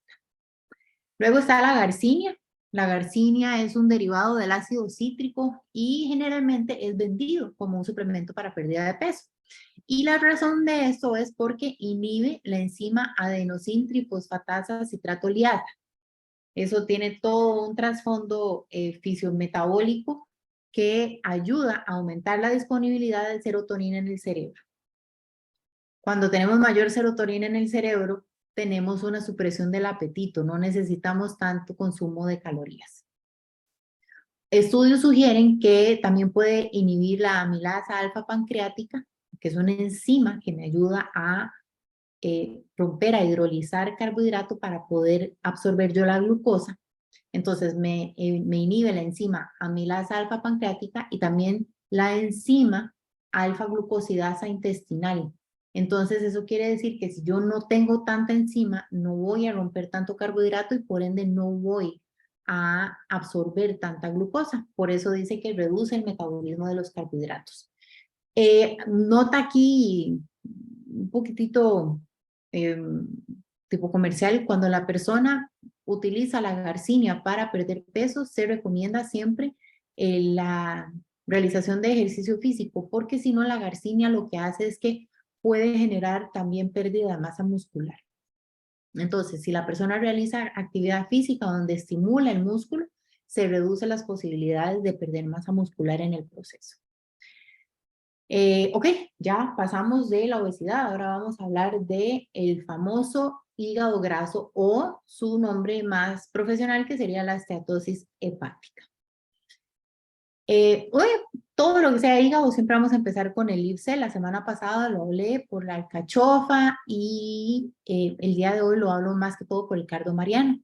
[SPEAKER 2] Luego está la garcinia. La garcinia es un derivado del ácido cítrico y generalmente es vendido como un suplemento para pérdida de peso. Y la razón de esto es porque inhibe la enzima adenosin trifosfatasa citrato liasa. Eso tiene todo un trasfondo fisiometabólico que ayuda a aumentar la disponibilidad de serotonina en el cerebro. Cuando tenemos mayor serotonina en el cerebro, tenemos una supresión del apetito, no necesitamos tanto consumo de calorías. Estudios sugieren que también puede inhibir la amilasa alfa pancreática, que es una enzima que me ayuda a romper, a hidrolizar carbohidrato para poder absorber yo la glucosa. Entonces me inhibe la enzima amilasa alfa pancreática y también la enzima alfa glucosidasa intestinal. Entonces eso quiere decir que si yo no tengo tanta enzima, no voy a romper tanto carbohidrato y por ende no voy a absorber tanta glucosa. Por eso dice que reduce el metabolismo de los carbohidratos. Nota aquí un poquitito tipo comercial, cuando la persona utiliza la garcinia para perder peso, se recomienda siempre la realización de ejercicio físico, porque si no la garcinia lo que hace es que puede generar también pérdida de masa muscular. Entonces, si la persona realiza actividad física donde estimula el músculo, se reducen las posibilidades de perder masa muscular en el proceso. Ok, ya pasamos de la obesidad, ahora vamos a hablar de el famoso hígado graso o su nombre más profesional que sería la esteatosis hepática. Todo lo que sea hígado, siempre vamos a empezar con el IFSE. La semana pasada lo hablé por la alcachofa y el día de hoy lo hablo más que todo por el cardo mariano.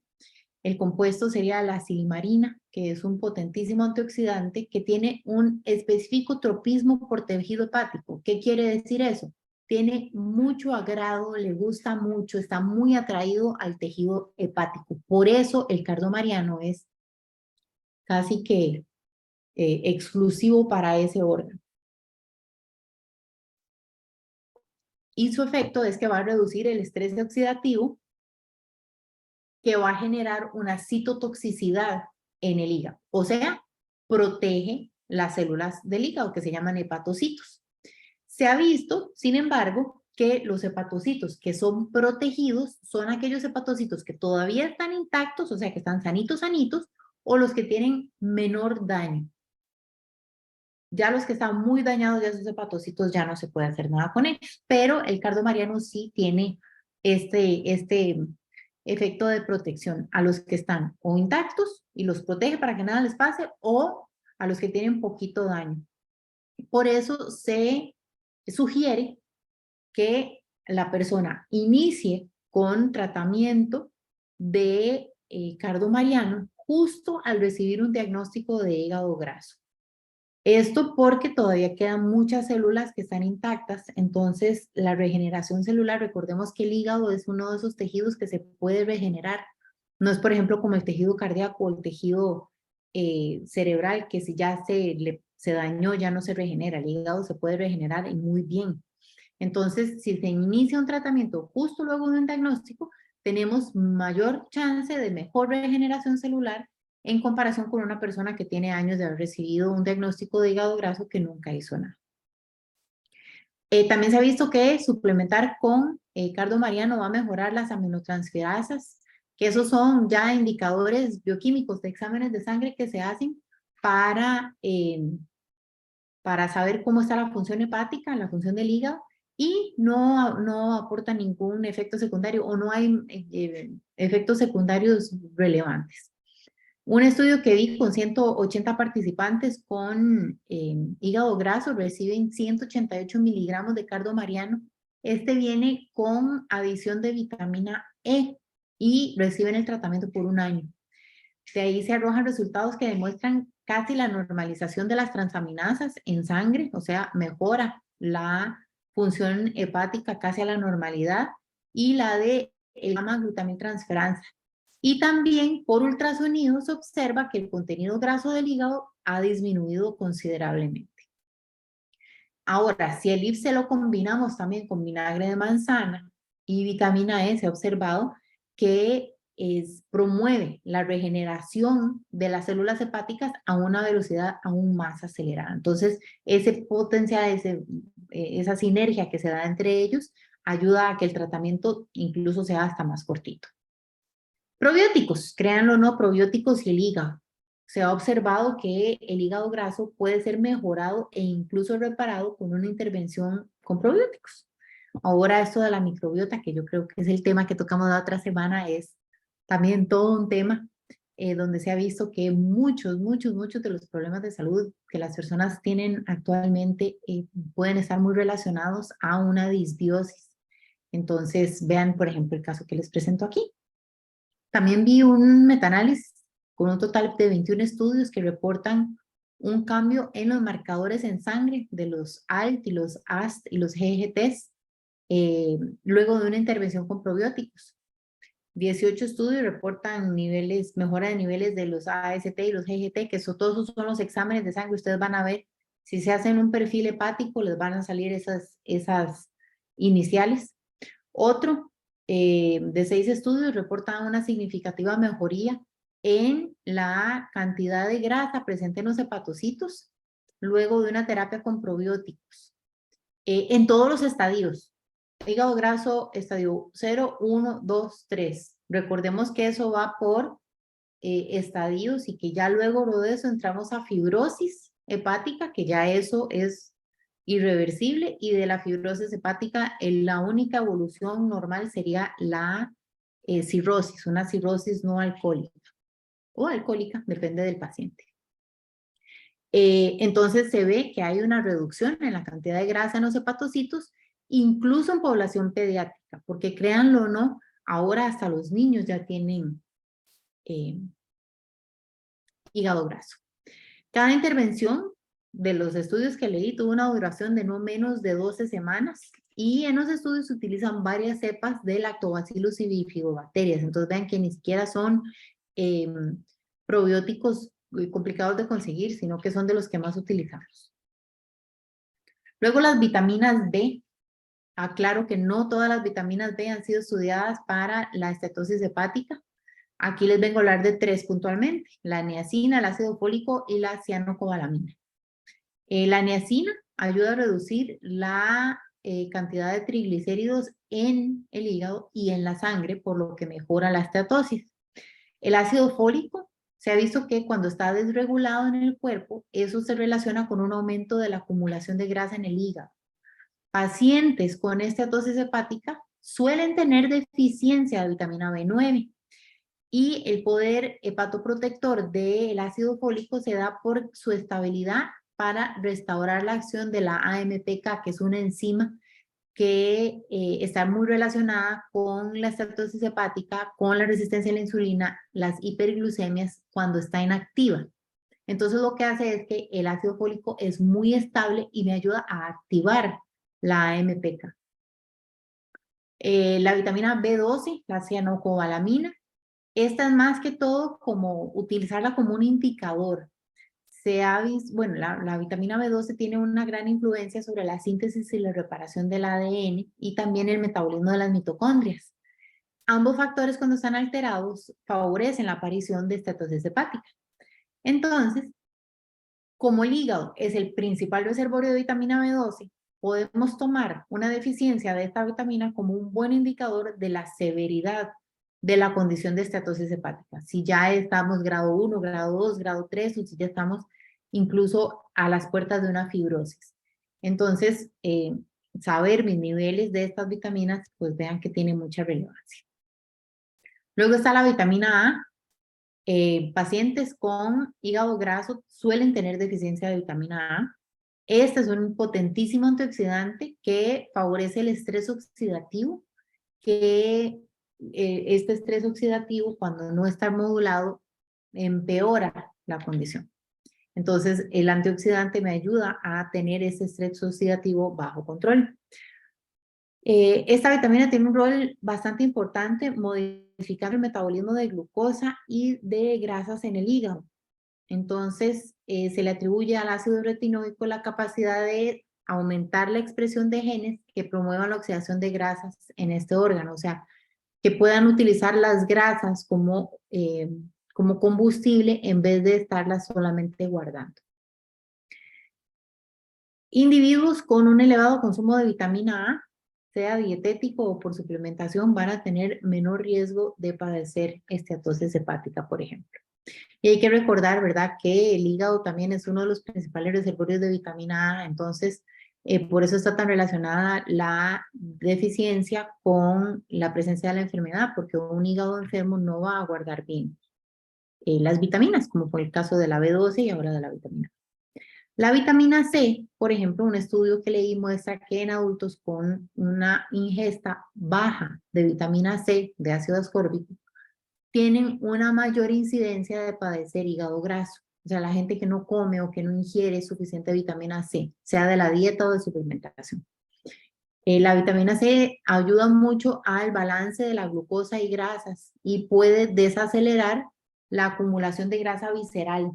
[SPEAKER 2] El compuesto sería la silimarina, que es un potentísimo antioxidante que tiene un específico tropismo por tejido hepático. ¿Qué quiere decir eso? Tiene mucho agrado, le gusta mucho, está muy atraído al tejido hepático. Por eso el cardo mariano es casi que exclusivo para ese órgano. Y su efecto es que va a reducir el estrés oxidativo, que va a generar una citotoxicidad en el hígado. O sea, protege las células del hígado que se llaman hepatocitos. Se ha visto, sin embargo, que los hepatocitos que son protegidos son aquellos hepatocitos que todavía están intactos, o sea, que están sanitos, o los que tienen menor daño. Ya los que están muy dañados, ya esos hepatocitos ya no se puede hacer nada con ellos, pero el cardo mariano sí tiene este efecto de protección a los que están o intactos y los protege para que nada les pase, o a los que tienen poquito daño. Por eso se sugiere que la persona inicie con tratamiento de cardo mariano justo al recibir un diagnóstico de hígado graso. Esto porque todavía quedan muchas células que están intactas, entonces la regeneración celular, recordemos que el hígado es uno de esos tejidos que se puede regenerar. No es, por ejemplo, como el tejido cardíaco o el tejido cerebral, que si ya se dañó ya no se regenera. El hígado se puede regenerar y muy bien. Entonces, si se inicia un tratamiento justo luego de un diagnóstico, tenemos mayor chance de mejor regeneración celular en comparación con una persona que tiene años de haber recibido un diagnóstico de hígado graso que nunca hizo nada. También se ha visto que suplementar con cardo mariano va a mejorar las aminotransferasas, que esos son ya indicadores bioquímicos de exámenes de sangre que se hacen para saber cómo está la función hepática, la función del hígado, y no aporta ningún efecto secundario o no hay efectos secundarios relevantes. Un estudio que vi con 180 participantes con hígado graso reciben 188 miligramos de cardo mariano Este viene con adición de vitamina E y reciben el tratamiento por 1 año. De ahí se arrojan resultados que demuestran casi la normalización de las transaminasas en sangre, o sea, mejora la función hepática casi a la normalidad, y la de el gamma-glutamiltransferasa. Y también por ultrasonido se observa que el contenido graso del hígado ha disminuido considerablemente. Ahora, si el IF lo combinamos también con vinagre de manzana y vitamina E, se ha observado que promueve la regeneración de las células hepáticas a una velocidad aún más acelerada. Entonces, ese potencial, esa sinergia que se da entre ellos ayuda a que el tratamiento incluso sea hasta más cortito. Probióticos, créanlo o no, probióticos y el hígado. Se ha observado que el hígado graso puede ser mejorado e incluso reparado con una intervención con probióticos. Ahora esto de la microbiota, que yo creo que es el tema que tocamos la otra semana, es también todo un tema donde se ha visto que muchos de los problemas de salud que las personas tienen actualmente pueden estar muy relacionados a una disbiosis. Entonces, vean, por ejemplo, el caso que les presento aquí. También vi un metaanálisis con un total de 21 estudios que reportan un cambio en los marcadores en sangre de los ALT y los AST y los GGTs luego de una intervención con probióticos. 18 estudios reportan mejora de niveles de los AST y los GGT, que todos son los exámenes de sangre. Ustedes van a ver, si se hacen un perfil hepático, les van a salir esas iniciales. Otro de 6 estudios reportan una significativa mejoría en la cantidad de grasa presente en los hepatocitos luego de una terapia con probióticos. En todos los estadios. Hígado graso, estadio 0, 1, 2, 3. Recordemos que eso va por estadios y que ya luego de eso entramos a fibrosis hepática, que ya eso es irreversible, y de la fibrosis hepática la única evolución normal sería la cirrosis, una cirrosis no alcohólica o alcohólica, depende del paciente. Entonces se ve que hay una reducción en la cantidad de grasa en los hepatocitos, incluso en población pediátrica, porque créanlo o no, ahora hasta los niños ya tienen hígado graso. Cada intervención de los estudios que leí tuvo una duración de no menos de 12 semanas y en los estudios se utilizan varias cepas de lactobacillus y bifidobacterias. Entonces vean que ni siquiera son probióticos complicados de conseguir, sino que son de los que más utilizamos. Luego las vitaminas B. Aclaro que no todas las vitaminas B han sido estudiadas para la estatosis hepática. Aquí les vengo a hablar de 3 puntualmente: la niacina, el ácido fólico y la cianocobalamina. La niacina ayuda a reducir la cantidad de triglicéridos en el hígado y en la sangre, por lo que mejora la estatosis. El ácido fólico se ha visto que cuando está desregulado en el cuerpo, eso se relaciona con un aumento de la acumulación de grasa en el hígado. Pacientes con estatosis hepática suelen tener deficiencia de vitamina B9 y el poder hepatoprotector del ácido fólico se da por su estabilidad para restaurar la acción de la AMPK, que es una enzima que está muy relacionada con la estatosis hepática, con la resistencia a la insulina, las hiperglucemias cuando está inactiva. Entonces lo que hace es que el ácido fólico es muy estable y me ayuda a activar la AMPK. La vitamina B12, la cianocobalamina, esta es más que todo como utilizarla como un indicador. Se ha visto, bueno, la vitamina B12 tiene una gran influencia sobre la síntesis y la reparación del ADN y también el metabolismo de las mitocondrias. Ambos factores, cuando están alterados, favorecen la aparición de estatosis hepática. Entonces, como el hígado es el principal reservorio de vitamina B12, podemos tomar una deficiencia de esta vitamina como un buen indicador de la severidad de la condición de estatosis hepática. Si ya estamos grado 1, grado 2, grado 3, o si ya estamos incluso a las puertas de una fibrosis. Entonces, saber mis niveles de estas vitaminas, pues vean que tiene mucha relevancia. Luego está la vitamina A. Pacientes con hígado graso suelen tener deficiencia de vitamina A. Este es un potentísimo antioxidante que favorece el estrés oxidativo, que este estrés oxidativo, cuando no está modulado, empeora la condición. Entonces, el antioxidante me ayuda a tener ese estrés oxidativo bajo control. Esta vitamina tiene un rol bastante importante modificando el metabolismo de glucosa y de grasas en el hígado. Entonces, se le atribuye al ácido retinoico la capacidad de aumentar la expresión de genes que promuevan la oxidación de grasas en este órgano, o sea, que puedan utilizar las grasas como combustible en vez de estarlas solamente guardando. Individuos con un elevado consumo de vitamina A, sea dietético o por suplementación, van a tener menor riesgo de padecer esteatosis hepática, por ejemplo. Y hay que recordar, ¿verdad?, que el hígado también es uno de los principales reservorios de vitamina A, entonces por eso está tan relacionada la deficiencia con la presencia de la enfermedad, porque un hígado enfermo no va a guardar bien las vitaminas, como fue el caso de la B12 y ahora de la vitamina A. La vitamina C, por ejemplo, un estudio que leí muestra que en adultos con una ingesta baja de vitamina C, de ácido ascórbico, tienen una mayor incidencia de padecer hígado graso. O sea, la gente que no come o que no ingiere suficiente vitamina C, sea de la dieta o de suplementación. La vitamina C ayuda mucho al balance de la glucosa y grasas y puede desacelerar la acumulación de grasa visceral.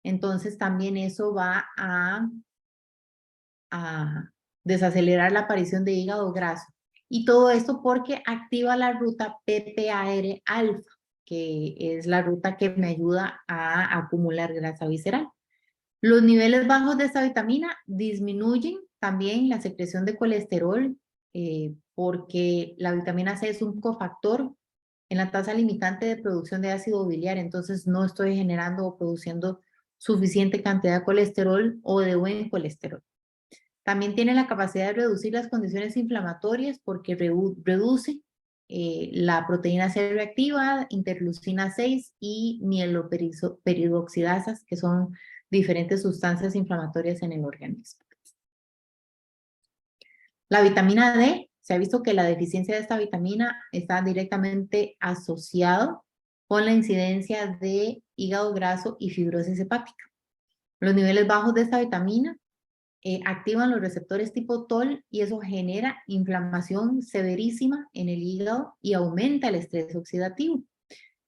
[SPEAKER 2] Entonces también eso va a desacelerar la aparición de hígado graso. Y todo esto porque activa la ruta PPAR-alfa, que es la ruta que me ayuda a acumular grasa visceral. Los niveles bajos de esta vitamina disminuyen también la secreción de colesterol, porque la vitamina C es un cofactor en la tasa limitante de producción de ácido biliar, entonces no estoy generando o produciendo suficiente cantidad de colesterol o de buen colesterol. También tiene la capacidad de reducir las condiciones inflamatorias porque reduce la proteína C reactiva, interleucina 6 y mieloperidoxidasas, que son diferentes sustancias inflamatorias en el organismo. La vitamina D, se ha visto que la deficiencia de esta vitamina está directamente asociado con la incidencia de hígado graso y fibrosis hepática. Los niveles bajos de esta vitamina activan los receptores tipo TOL y eso genera inflamación severísima en el hígado y aumenta el estrés oxidativo.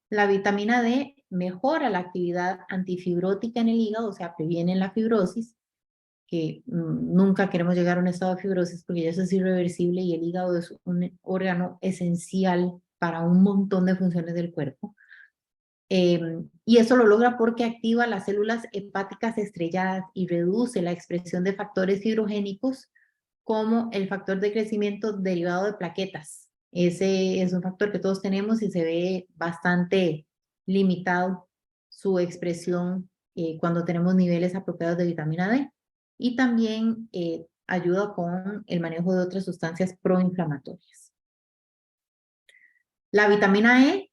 [SPEAKER 2] La vitamina D mejora la actividad antifibrótica en el hígado, o sea, previene la fibrosis, que nunca queremos llegar a un estado de fibrosis porque ya eso es irreversible y el hígado es un órgano esencial para un montón de funciones del cuerpo. Y eso lo logra porque activa las células hepáticas estrelladas y reduce la expresión de factores fibrogénicos como el factor de crecimiento derivado de plaquetas. Ese es un factor que todos tenemos y se ve bastante limitado su expresión cuando tenemos niveles apropiados de vitamina D. Y también ayuda con el manejo de otras sustancias proinflamatorias. La vitamina E,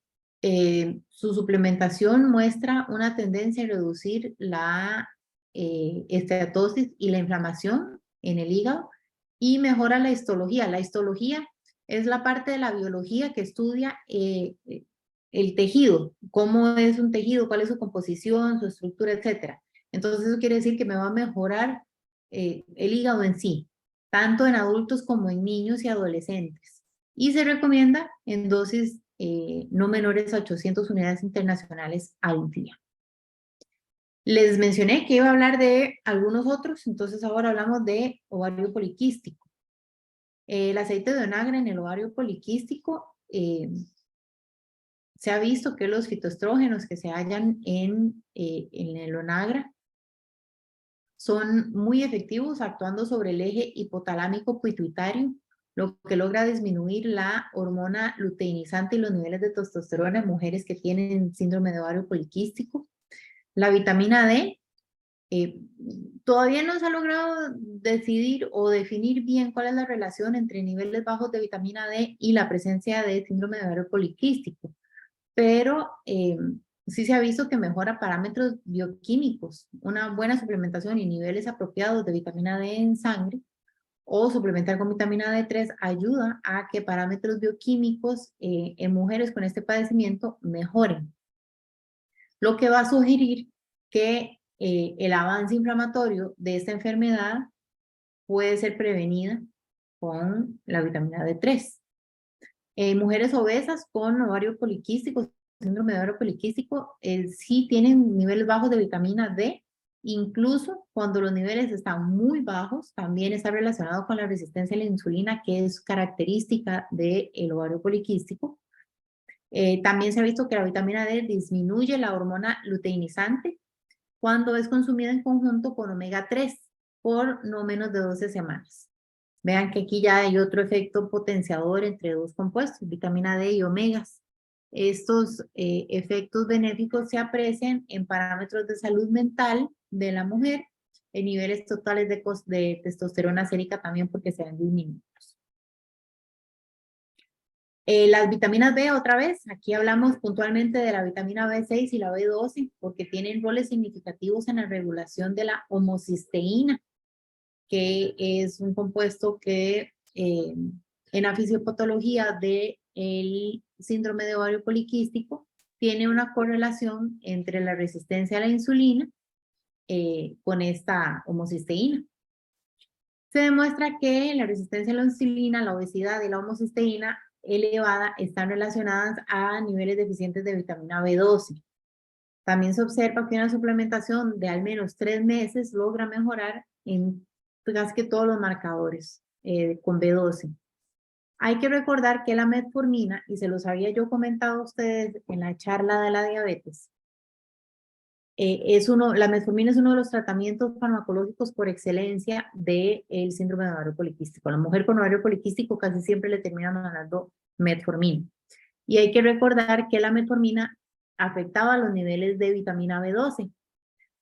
[SPEAKER 2] su suplementación muestra una tendencia a reducir la esteatosis y la inflamación en el hígado y mejora la histología. La histología es la parte de la biología que estudia el tejido, cómo es un tejido, cuál es su composición, su estructura, etc. Entonces eso quiere decir que me va a mejorar el hígado en sí, tanto en adultos como en niños y adolescentes. Y se recomienda en dosis no menores a 800 unidades internacionales al día. Les mencioné que iba a hablar de algunos otros, entonces ahora hablamos de ovario poliquístico. El aceite de onagra en el ovario poliquístico, se ha visto que los fitoestrógenos que se hallan en el onagra son muy efectivos actuando sobre el eje hipotalámico pituitario, lo que logra disminuir la hormona luteinizante y los niveles de testosterona en mujeres que tienen síndrome de ovario poliquístico. La vitamina D, todavía no se ha logrado decidir o definir bien cuál es la relación entre niveles bajos de vitamina D y la presencia de síndrome de ovario poliquístico, pero Sí se ha visto que mejora parámetros bioquímicos. Una buena suplementación y niveles apropiados de vitamina D en sangre o suplementar con vitamina D3 ayuda a que parámetros bioquímicos en mujeres con este padecimiento mejoren, lo que va a sugerir que el avance inflamatorio de esta enfermedad puede ser prevenida con la vitamina D3. Mujeres obesas con ovario poliquístico, síndrome de ovario poliquístico, sí tienen niveles bajos de vitamina D, incluso cuando los niveles están muy bajos, también está relacionado con la resistencia a la insulina, que es característica del ovario poliquístico. También se ha visto que la vitamina D disminuye la hormona luteinizante cuando es consumida en conjunto con omega 3 por no menos de 12 semanas. Vean que aquí ya hay otro efecto potenciador entre dos compuestos, vitamina D y omegas. Estos efectos benéficos se aprecian en parámetros de salud mental de la mujer, en niveles totales de testosterona sérica también porque se ven disminuidos. Las vitaminas B, otra vez, aquí hablamos puntualmente de la vitamina B6 y la B12 porque tienen roles significativos en la regulación de la homocisteína, que es un compuesto que en la fisiopatología del síndrome de ovario poliquístico tiene una correlación entre la resistencia a la insulina con esta homocisteína. Se demuestra que la resistencia a la insulina, la obesidad y la homocisteína elevada están relacionadas a niveles deficientes de vitamina B12. También se observa que una suplementación de al menos 3 meses logra mejorar en casi que todos los marcadores con B12. Hay que recordar que la metformina, y se los había yo comentado a ustedes en la charla de la diabetes, la metformina es uno de los tratamientos farmacológicos por excelencia del síndrome de ovario poliquístico. A la mujer con ovario poliquístico casi siempre le terminan dando metformina. Y hay que recordar que la metformina afectaba los niveles de vitamina B12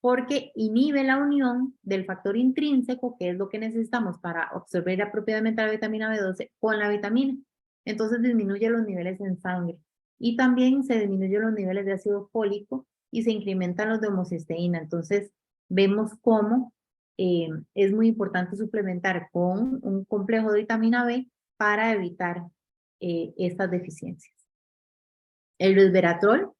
[SPEAKER 2] porque inhibe la unión del factor intrínseco, que es lo que necesitamos para absorber apropiadamente la vitamina B12, con la vitamina. Entonces disminuye los niveles en sangre. Y también se disminuyen los niveles de ácido fólico y se incrementan los de homocisteína. Entonces vemos cómo es muy importante suplementar con un complejo de vitamina B para evitar estas deficiencias. El resveratrol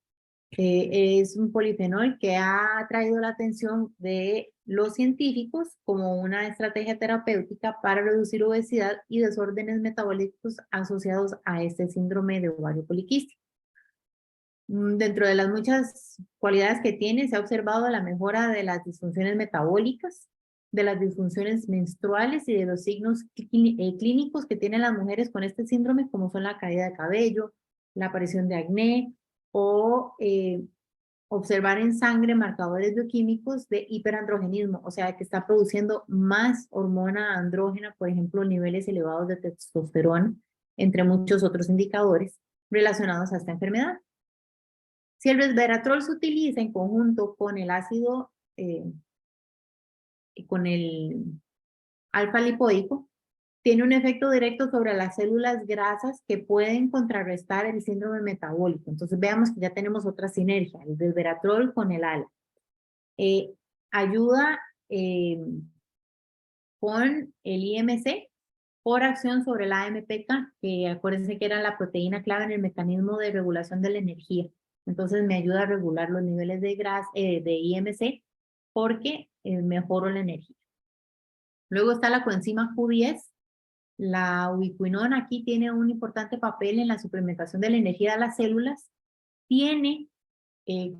[SPEAKER 2] es un polifenol que ha atraído la atención de los científicos como una estrategia terapéutica para reducir obesidad y desórdenes metabólicos asociados a este síndrome de ovario poliquístico. Dentro de las muchas cualidades que tiene, se ha observado la mejora de las disfunciones metabólicas, de las disfunciones menstruales y de los signos clínicos que tienen las mujeres con este síndrome, como son la caída de cabello, la aparición de acné o observar en sangre marcadores bioquímicos de hiperandrogenismo, o sea, que está produciendo más hormona andrógena, por ejemplo, niveles elevados de testosterona, entre muchos otros indicadores relacionados a esta enfermedad. Si el resveratrol se utiliza en conjunto con el ácido, con el alfa lipoico, tiene un efecto directo sobre las células grasas que pueden contrarrestar el síndrome metabólico. Entonces veamos que ya tenemos otra sinergia, el resveratrol con el ALA. Ayuda con el IMC por acción sobre la AMPK, que acuérdense que era la proteína clave en el mecanismo de regulación de la energía. Entonces me ayuda a regular los niveles de IMC porque mejoro la energía. Luego está la coenzima Q10. La ubiquinona aquí tiene un importante papel en la suplementación de la energía de las células. Tiene,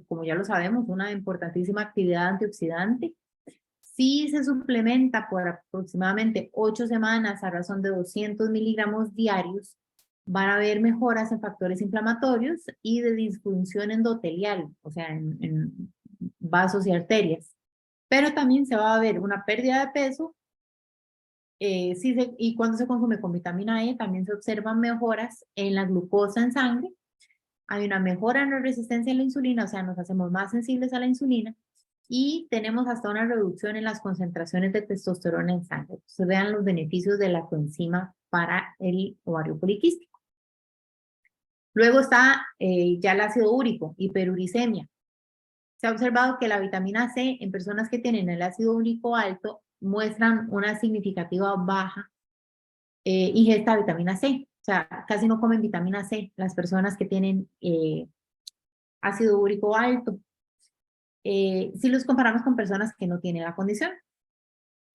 [SPEAKER 2] como ya lo sabemos, una importantísima actividad antioxidante. Si se suplementa por aproximadamente 8 semanas a razón de 200 miligramos diarios, van a haber mejoras en factores inflamatorios y de disfunción endotelial, o sea, en vasos y arterias. Pero también se va a ver una pérdida de peso y cuando se consume con vitamina E también se observan mejoras en la glucosa en sangre. Hay una mejora en la resistencia a la insulina, o sea, nos hacemos más sensibles a la insulina y tenemos hasta una reducción en las concentraciones de testosterona en sangre. Entonces vean los beneficios de la coenzima para el ovario poliquístico. Luego está ya el ácido úrico, hiperuricemia. Se ha observado que la vitamina C en personas que tienen el ácido úrico alto muestran una significativa baja ingesta de vitamina C. O sea, casi no comen vitamina C las personas que tienen ácido úrico alto. Si los comparamos con personas que no tienen la condición.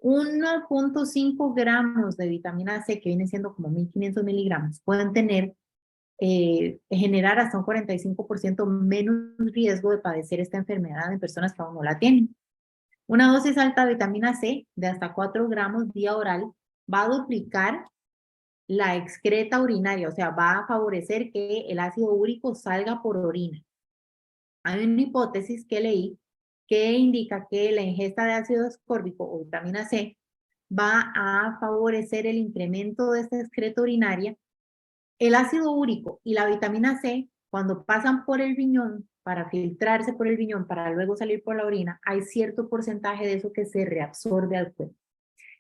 [SPEAKER 2] 1.5 gramos de vitamina C, que viene siendo como 1.500 miligramos, pueden generar hasta un 45% menos riesgo de padecer esta enfermedad en personas que aún no la tienen. Una dosis alta de vitamina C de hasta 4 gramos vía oral va a duplicar la excreta urinaria, o sea, va a favorecer que el ácido úrico salga por orina. Hay una hipótesis que leí que indica que la ingesta de ácido ascórbico o vitamina C va a favorecer el incremento de esta excreta urinaria. El ácido úrico y la vitamina C, cuando pasan por el riñón, para filtrarse por el riñón, para luego salir por la orina, hay cierto porcentaje de eso que se reabsorbe al cuerpo.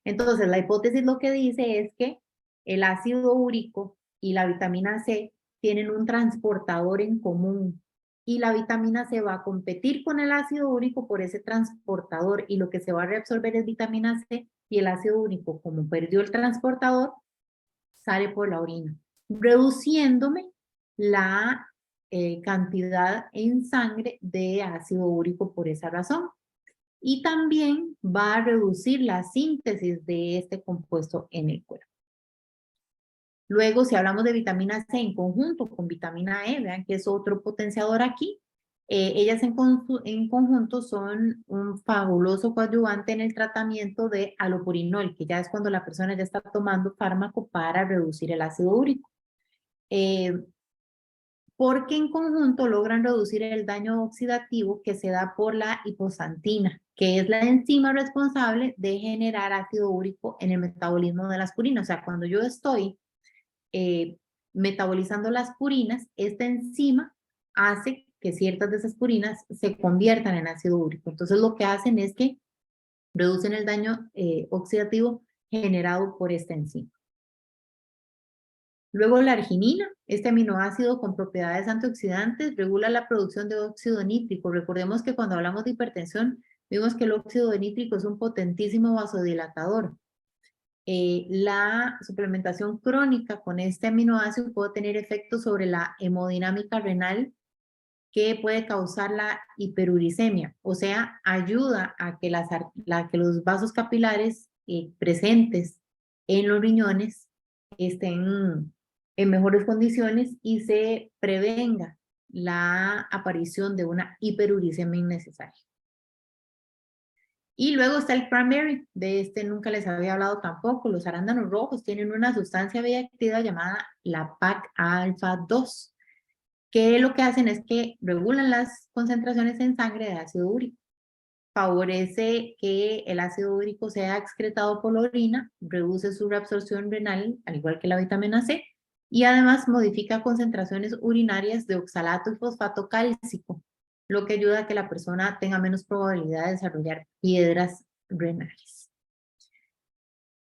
[SPEAKER 2] Entonces, la hipótesis lo que dice es que el ácido úrico y la vitamina C tienen un transportador en común y la vitamina C va a competir con el ácido úrico por ese transportador y lo que se va a reabsorber es vitamina C y el ácido úrico, como perdió el transportador, sale por la orina, reduciéndome la cantidad en sangre de ácido úrico por esa razón. Y también va a reducir la síntesis de este compuesto en el cuerpo. Luego, si hablamos de vitamina C en conjunto con vitamina E, vean que es otro potenciador aquí, ellas en conjunto son un fabuloso coadyuvante en el tratamiento de alopurinol, que ya es cuando la persona ya está tomando fármaco para reducir el ácido úrico. Porque en conjunto logran reducir el daño oxidativo que se da por la hipoxantina, que es la enzima responsable de generar ácido úrico en el metabolismo de las purinas. O sea, cuando yo estoy metabolizando las purinas, esta enzima hace que ciertas de esas purinas se conviertan en ácido úrico. Entonces lo que hacen es que reducen el daño oxidativo generado por esta enzima. Luego la arginina, este aminoácido con propiedades antioxidantes, regula la producción de óxido nítrico. Recordemos que cuando hablamos de hipertensión, vimos que el óxido nítrico es un potentísimo vasodilatador. La suplementación crónica con este aminoácido puede tener efectos sobre la hemodinámica renal que puede causar la hiperuricemia, o sea, ayuda a que, que los vasos capilares presentes en los riñones estén en mejores condiciones y se prevenga la aparición de una hiperuricemia innecesaria. Y luego está el cranberry, de este nunca les había hablado tampoco. Los arándanos rojos tienen una sustancia bioactiva llamada la PAC-alfa-2, que lo que hacen es que regulan las concentraciones en sangre de ácido úrico. Favorece que el ácido úrico sea excretado por la orina, reduce su reabsorción renal, al igual que la vitamina C, y además modifica concentraciones urinarias de oxalato y fosfato cálcico, lo que ayuda a que la persona tenga menos probabilidad de desarrollar piedras renales.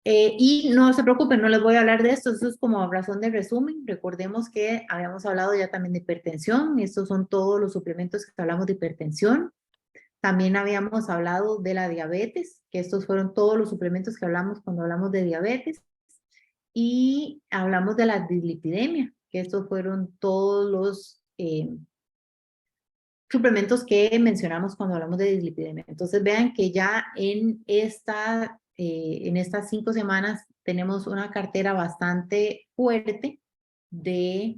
[SPEAKER 2] Y no se preocupen, no les voy a hablar de esto, eso es como razón de resumen. Recordemos que habíamos hablado ya también de hipertensión, estos son todos los suplementos que hablamos de hipertensión. También habíamos hablado de la diabetes, que estos fueron todos los suplementos que hablamos cuando hablamos de diabetes. Y hablamos de la dislipidemia, que estos fueron todos los suplementos que mencionamos cuando hablamos de dislipidemia. Entonces vean que ya en estas 5 semanas tenemos una cartera bastante fuerte de,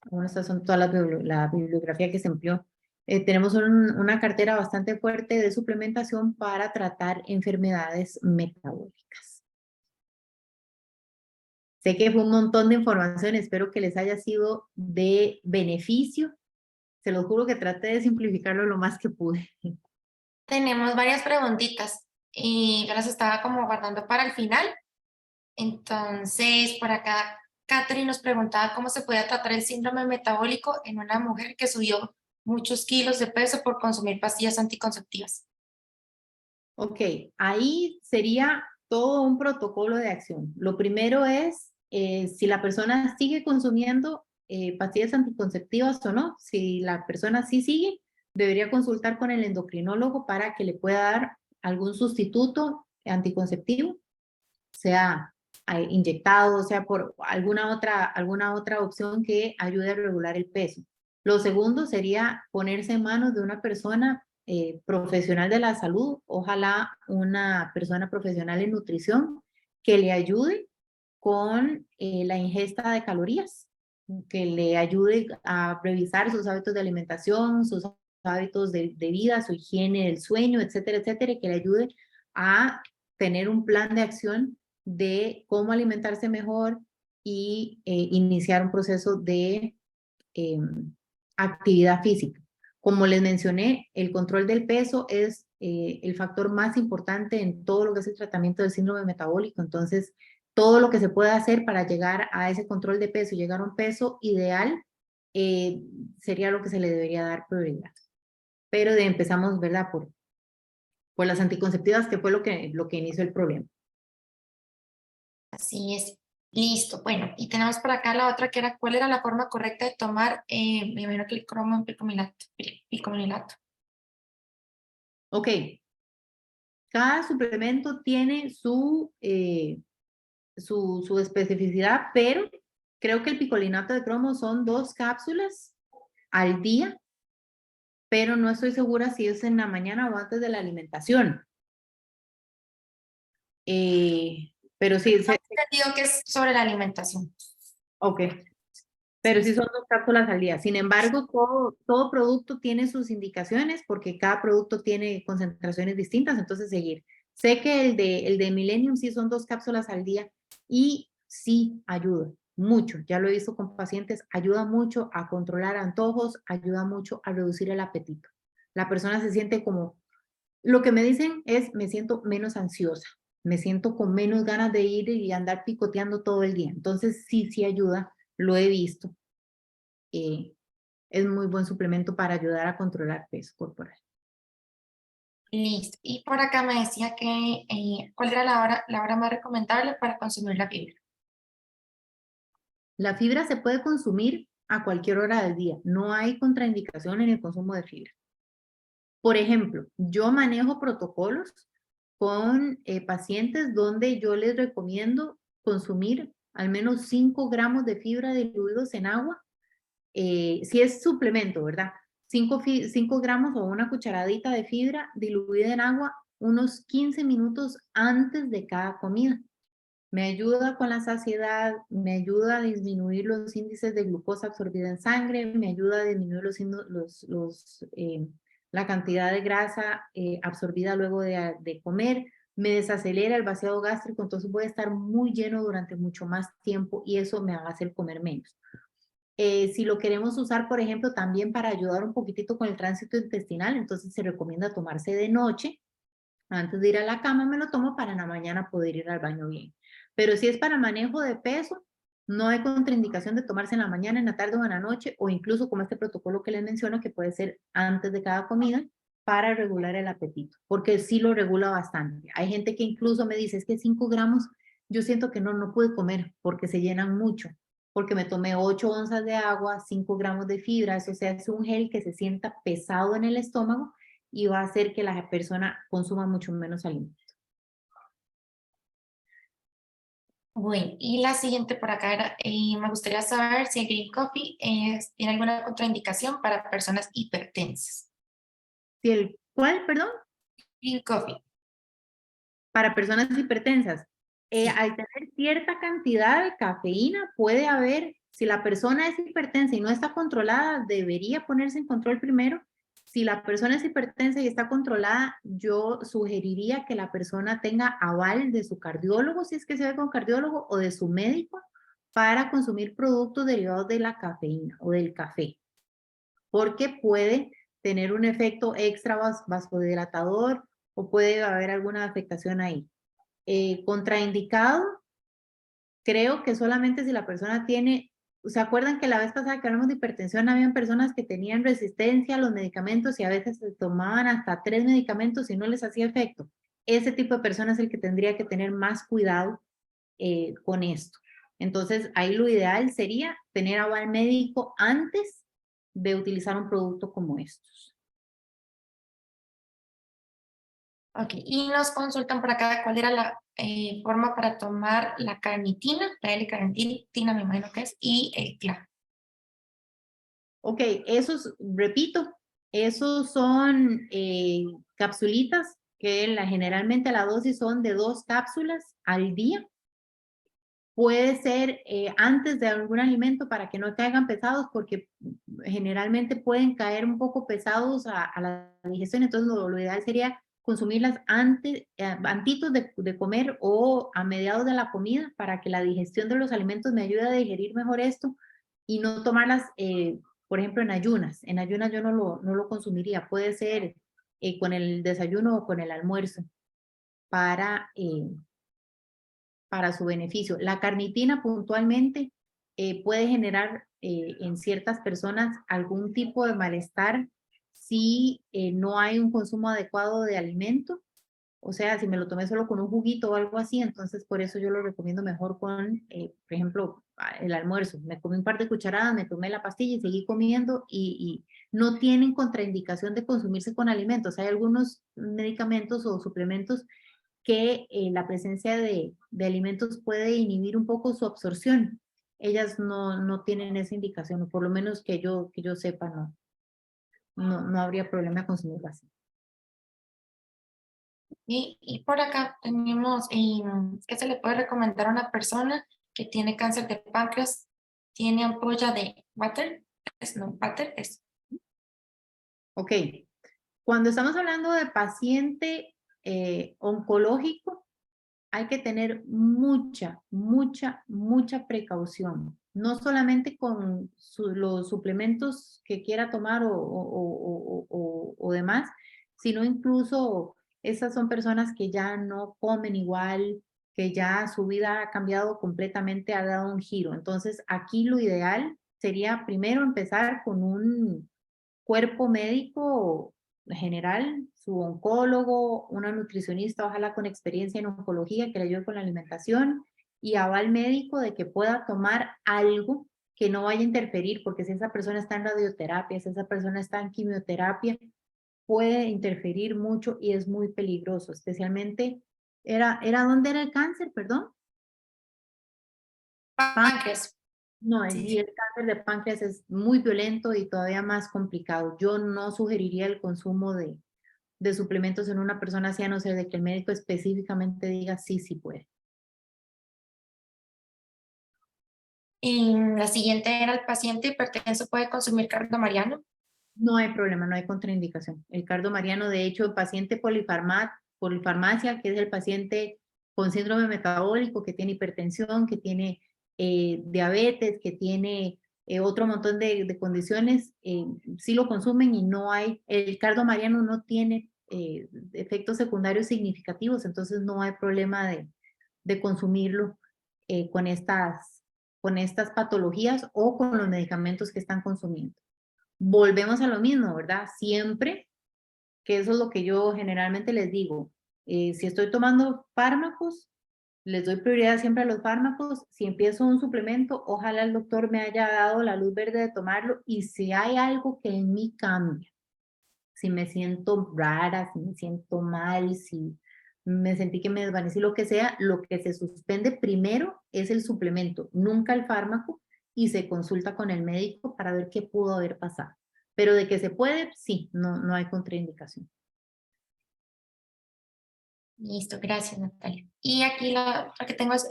[SPEAKER 2] bueno, estas son todas la bibliografía que se empleó. Tenemos una cartera bastante fuerte de suplementación para tratar enfermedades metabólicas. Sé que fue un montón de información, espero que les haya sido de beneficio. Se lo juro que traté de simplificarlo lo más que pude.
[SPEAKER 1] Tenemos varias preguntitas y yo las estaba como guardando para el final. Entonces, por acá, Catherine nos preguntaba cómo se podía tratar el síndrome metabólico en una mujer que subió muchos kilos de peso por consumir pastillas anticonceptivas.
[SPEAKER 2] Ok, ahí sería todo un protocolo de acción. Lo primero es si la persona sigue consumiendo pastillas anticonceptivas o no. Si la persona sí sigue, debería consultar con el endocrinólogo para que le pueda dar algún sustituto anticonceptivo, sea inyectado, sea por alguna otra opción que ayude a regular el peso. Lo segundo sería ponerse en manos de una persona profesional de la salud, ojalá una persona profesional en nutrición que le ayude con la ingesta de calorías, que le ayude a revisar sus hábitos de alimentación, sus hábitos de vida, su higiene del sueño, etcétera, etcétera, y que le ayude a tener un plan de acción de cómo alimentarse mejor y iniciar un proceso de actividad física. Como les mencioné, el control del peso es el factor más importante en todo lo que es el tratamiento del síndrome metabólico. Entonces, todo lo que se puede hacer para llegar a ese control de peso, llegar a un peso ideal, sería lo que se le debería dar prioridad. Pero empezamos, ¿verdad? Por las anticonceptivas, que fue lo que inició el problema.
[SPEAKER 1] Así es. Listo. Bueno, y tenemos por acá la otra que era, ¿cuál era la forma correcta de tomar? Me imagino que el cromo picomilato.
[SPEAKER 2] Ok. Cada suplemento tiene su especificidad, pero creo que el picolinato de cromo son 2 cápsulas al día, pero no estoy segura si es en la mañana o antes de la alimentación. Pero sí,
[SPEAKER 1] Entendido que es sobre la alimentación.
[SPEAKER 2] ok. Pero sí son 2 cápsulas al día. Sin embargo, todo producto tiene sus indicaciones porque cada producto tiene concentraciones distintas, entonces seguir. Sé que el de Millennium sí son 2 cápsulas al día y sí ayuda mucho. Ya lo he visto con pacientes, ayuda mucho a controlar antojos, ayuda mucho a reducir el apetito. La persona se siente como, lo que me dicen es, me siento menos ansiosa, me siento con menos ganas de ir y andar picoteando todo el día. Entonces sí ayuda, lo he visto. Es muy buen suplemento para ayudar a controlar peso corporal.
[SPEAKER 1] Listo. Y por acá me decía que, ¿cuál era la hora más recomendable para consumir la fibra?
[SPEAKER 2] La fibra se puede consumir a cualquier hora del día. No hay contraindicación en el consumo de fibra. Por ejemplo, yo manejo protocolos con pacientes donde yo les recomiendo consumir al menos 5 gramos de fibra diluidos en agua. Si es suplemento, ¿verdad? 5 gramos o una cucharadita de fibra diluida en agua unos 15 minutos antes de cada comida. Me ayuda con la saciedad, me ayuda a disminuir los índices de glucosa absorbida en sangre, me ayuda a disminuir la cantidad de grasa absorbida luego de comer, me desacelera el vaciado gástrico, entonces voy a estar muy lleno durante mucho más tiempo y eso me va a hacer comer menos. Si lo queremos usar, por ejemplo, también para ayudar un poquitito con el tránsito intestinal, entonces se recomienda tomarse de noche. Antes de ir a la cama me lo tomo para en la mañana poder ir al baño bien. Pero si es para manejo de peso, no hay contraindicación de tomarse en la mañana, en la tarde o en la noche, o incluso como este protocolo que les menciono, que puede ser antes de cada comida, para regular el apetito, porque sí lo regula bastante. Hay gente que incluso me dice, es que 5 gramos, yo siento que no pude comer porque se llenan mucho, porque me tomé 8 onzas de agua, 5 gramos de fibra, eso se hace un gel que se sienta pesado en el estómago y va a hacer que la persona consuma mucho menos alimento.
[SPEAKER 1] Bueno, y la siguiente por acá era, me gustaría saber si el green coffee tiene alguna contraindicación para personas hipertensas.
[SPEAKER 2] Si ¿cuál, perdón?
[SPEAKER 1] Green coffee,
[SPEAKER 2] Para personas hipertensas.
[SPEAKER 1] sí.
[SPEAKER 2] Al tener cierta cantidad de cafeína, puede haber, si la persona es hipertensa y no está controlada, debería ponerse en control primero. Si la persona es hipertensa y está controlada, yo sugeriría que la persona tenga aval de su cardiólogo, si es que se ve con cardiólogo, o de su médico, para consumir productos derivados de la cafeína o del café, porque puede tener un efecto extra vasodilatador o puede haber alguna afectación ahí. Contraindicado, creo que solamente si la persona tiene, ¿se acuerdan que la vez pasada que hablamos de hipertensión habían personas que tenían resistencia a los medicamentos y a veces se tomaban hasta 3 medicamentos y no les hacía efecto? Ese tipo de personas es el que tendría que tener más cuidado con esto. Entonces, ahí lo ideal sería tener aval médico antes de utilizar un producto como estos.
[SPEAKER 1] Ok, y nos consultan por acá cuál era la forma para tomar la carnitina, la L-carnitina me imagino que es, y el CLA.
[SPEAKER 2] Ok, esos, repito, esos son capsulitas que generalmente la dosis son de 2 cápsulas al día. Puede ser antes de algún alimento para que no caigan pesados, porque generalmente pueden caer un poco pesados a la digestión, entonces lo ideal sería consumirlas antes, antitos de comer o a mediados de la comida para que la digestión de los alimentos me ayude a digerir mejor esto y no tomarlas, por ejemplo, en ayunas. En ayunas yo no lo consumiría, puede ser con el desayuno o con el almuerzo para para su beneficio. La carnitina puntualmente puede generar en ciertas personas algún tipo de malestar si no hay un consumo adecuado de alimento. O sea, si me lo tomé solo con un juguito o algo así, entonces por eso yo lo recomiendo mejor con, por ejemplo, el almuerzo. Me comí un par de cucharadas, me tomé la pastilla y seguí comiendo y no tienen contraindicación de consumirse con alimentos. Hay algunos medicamentos o suplementos que la presencia de alimentos puede inhibir un poco su absorción. Ellas no tienen esa indicación, o por lo menos que yo sepa, no habría problema consumirla así.
[SPEAKER 1] Y por acá tenemos, ¿qué se le puede recomendar a una persona que tiene cáncer de páncreas? Tiene ampolla de Water, Water es.
[SPEAKER 2] Ok, cuando estamos hablando de paciente oncológico, hay que tener mucha precaución. No solamente con los suplementos que quiera tomar o demás, sino incluso esas son personas que ya no comen igual, que ya su vida ha cambiado completamente, ha dado un giro. Entonces, aquí lo ideal sería primero empezar con un cuerpo médico general, su oncólogo, una nutricionista, ojalá con experiencia en oncología que le ayude con la alimentación y aval médico de que pueda tomar algo que no vaya a interferir, porque si esa persona está en radioterapia, si esa persona está en quimioterapia, puede interferir mucho y es muy peligroso, especialmente, ¿dónde era el cáncer, perdón?
[SPEAKER 1] Páncreas.
[SPEAKER 2] No,
[SPEAKER 1] Sí,
[SPEAKER 2] y
[SPEAKER 1] sí.
[SPEAKER 2] el cáncer de páncreas es muy violento y todavía más complicado. Yo no sugeriría el consumo de suplementos en una persona así, a no ser de que el médico específicamente diga sí, sí puede.
[SPEAKER 1] Y la siguiente era el paciente hipertenso puede consumir cardo mariano.
[SPEAKER 2] No hay problema, no hay contraindicación. El cardo mariano, de hecho, el paciente polifarmacia, que es el paciente con síndrome metabólico, que tiene hipertensión, que tiene diabetes, que tiene otro montón de condiciones, sí lo consumen y no hay, el cardo mariano no tiene efectos secundarios significativos, entonces no hay problema de consumirlo con estas patologías o con los medicamentos que están consumiendo. Volvemos a lo mismo, ¿verdad? Siempre, que eso es lo que yo generalmente les digo, si estoy tomando fármacos, les doy prioridad siempre a los fármacos. Si empiezo un suplemento, ojalá el doctor me haya dado la luz verde de tomarlo y si hay algo que en mí cambia, si me siento rara, si me siento mal, si me sentí que me desvanecí, lo que sea, lo que se suspende primero es el suplemento, nunca el fármaco, y se consulta con el médico para ver qué pudo haber pasado. Pero de que se puede, sí, no hay contraindicación.
[SPEAKER 1] Listo, gracias Natalia. Y aquí lo que tengo es,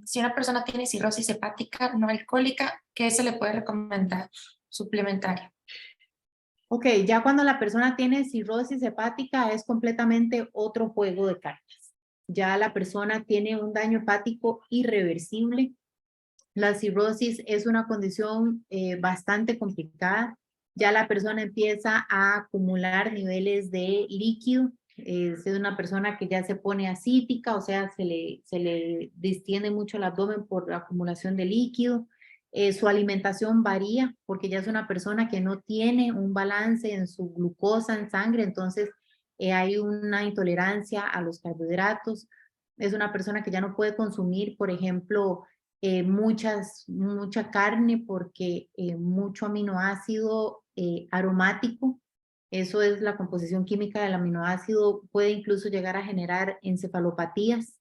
[SPEAKER 1] si una persona tiene cirrosis hepática no alcohólica, ¿qué se le puede recomendar suplementario?
[SPEAKER 2] Ok, ya cuando la persona tiene cirrosis hepática es completamente otro juego de cartas. Ya la persona tiene un daño hepático irreversible. La cirrosis es una condición bastante complicada. Ya la persona empieza a acumular niveles de líquido. Es una persona que ya se pone asítica, o sea, se le distiende mucho el abdomen por la acumulación de líquido. Su alimentación varía porque ya es una persona que no tiene un balance en su glucosa en sangre, entonces hay una intolerancia a los carbohidratos. Es una persona que ya no puede consumir, por ejemplo, mucha carne porque mucho aminoácido aromático Eso es la composición química del aminoácido, puede incluso llegar a generar encefalopatías,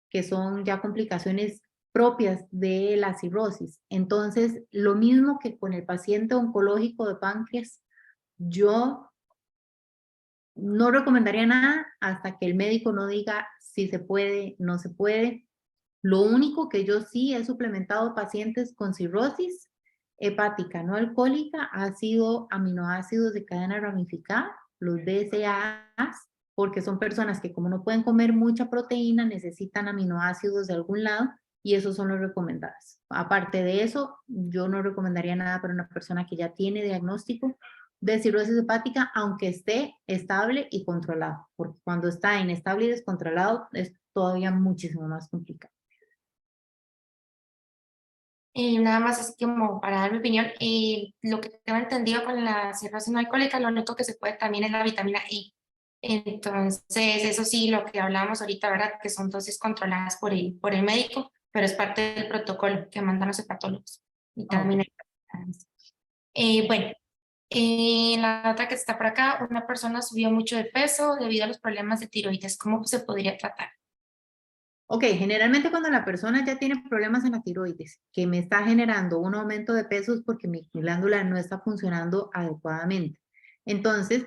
[SPEAKER 2] que son ya complicaciones propias de la cirrosis. Entonces, lo mismo que con el paciente oncológico de páncreas, yo no recomendaría nada hasta que el médico no diga si se puede, no se puede. Lo único que yo sí he suplementado pacientes con cirrosis hepática no alcohólica ha sido aminoácidos de cadena ramificada, los BCAAs, porque son personas que como no pueden comer mucha proteína, necesitan aminoácidos de algún lado y esos son los recomendados. Aparte de eso, yo no recomendaría nada para una persona que ya tiene diagnóstico de cirrosis hepática, aunque esté estable y controlado, porque cuando está inestable y descontrolado es todavía muchísimo más complicado.
[SPEAKER 1] Nada más así como para dar mi opinión, lo que tengo entendido con la cirrosis no alcohólica, lo único que se puede también es la vitamina E. Entonces, eso sí, lo que hablábamos ahorita, ¿verdad? Que son dosis controladas por el médico, pero es parte del protocolo que mandan los hepatólogos. Vitamina
[SPEAKER 2] Okay.
[SPEAKER 1] E. Bueno, la otra que está por acá, una persona subió mucho de peso debido a los problemas de tiroides. ¿Cómo se podría tratar?
[SPEAKER 2] Ok, generalmente cuando la persona ya tiene problemas en la tiroides, que me está generando un aumento de peso es porque mi glándula no está funcionando adecuadamente. Entonces,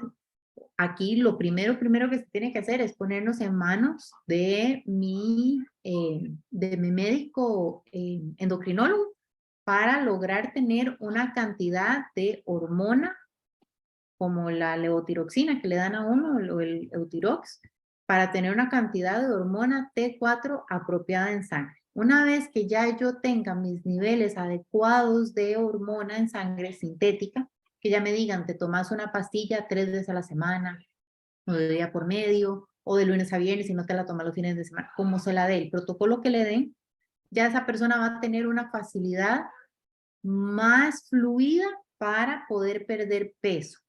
[SPEAKER 2] aquí lo primero que se tiene que hacer es ponernos en manos de mi médico endocrinólogo para lograr tener una cantidad de hormona como la levotiroxina que le dan a uno o el Eutirox, para tener una cantidad de hormona T4 apropiada en sangre. Una vez que ya yo tenga mis niveles adecuados de hormona en sangre sintética, que ya me digan, te tomas una pastilla 3 veces a la semana, o de día por medio, o de lunes a viernes y no te la tomas los fines de semana, como se la dé, el protocolo que le den, ya esa persona va a tener una facilidad más fluida para poder perder peso.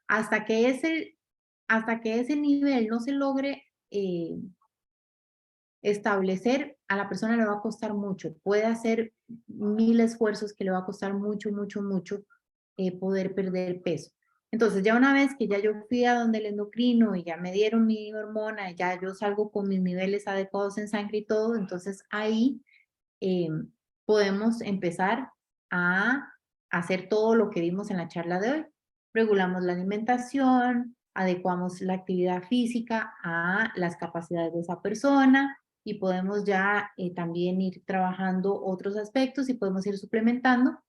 [SPEAKER 2] Hasta que ese nivel no se logre establecer, a la persona le va a costar mucho. Puede hacer 1000 esfuerzos que le va a costar mucho, mucho, mucho poder perder peso. Entonces, ya una vez que ya yo fui a donde el endocrino y ya me dieron mi hormona, ya yo salgo con mis niveles adecuados en sangre y todo, entonces ahí podemos empezar a hacer todo lo que vimos en la charla de hoy. Regulamos la alimentación, adecuamos la actividad física a las capacidades de esa persona y podemos ya también ir trabajando otros aspectos y podemos ir suplementando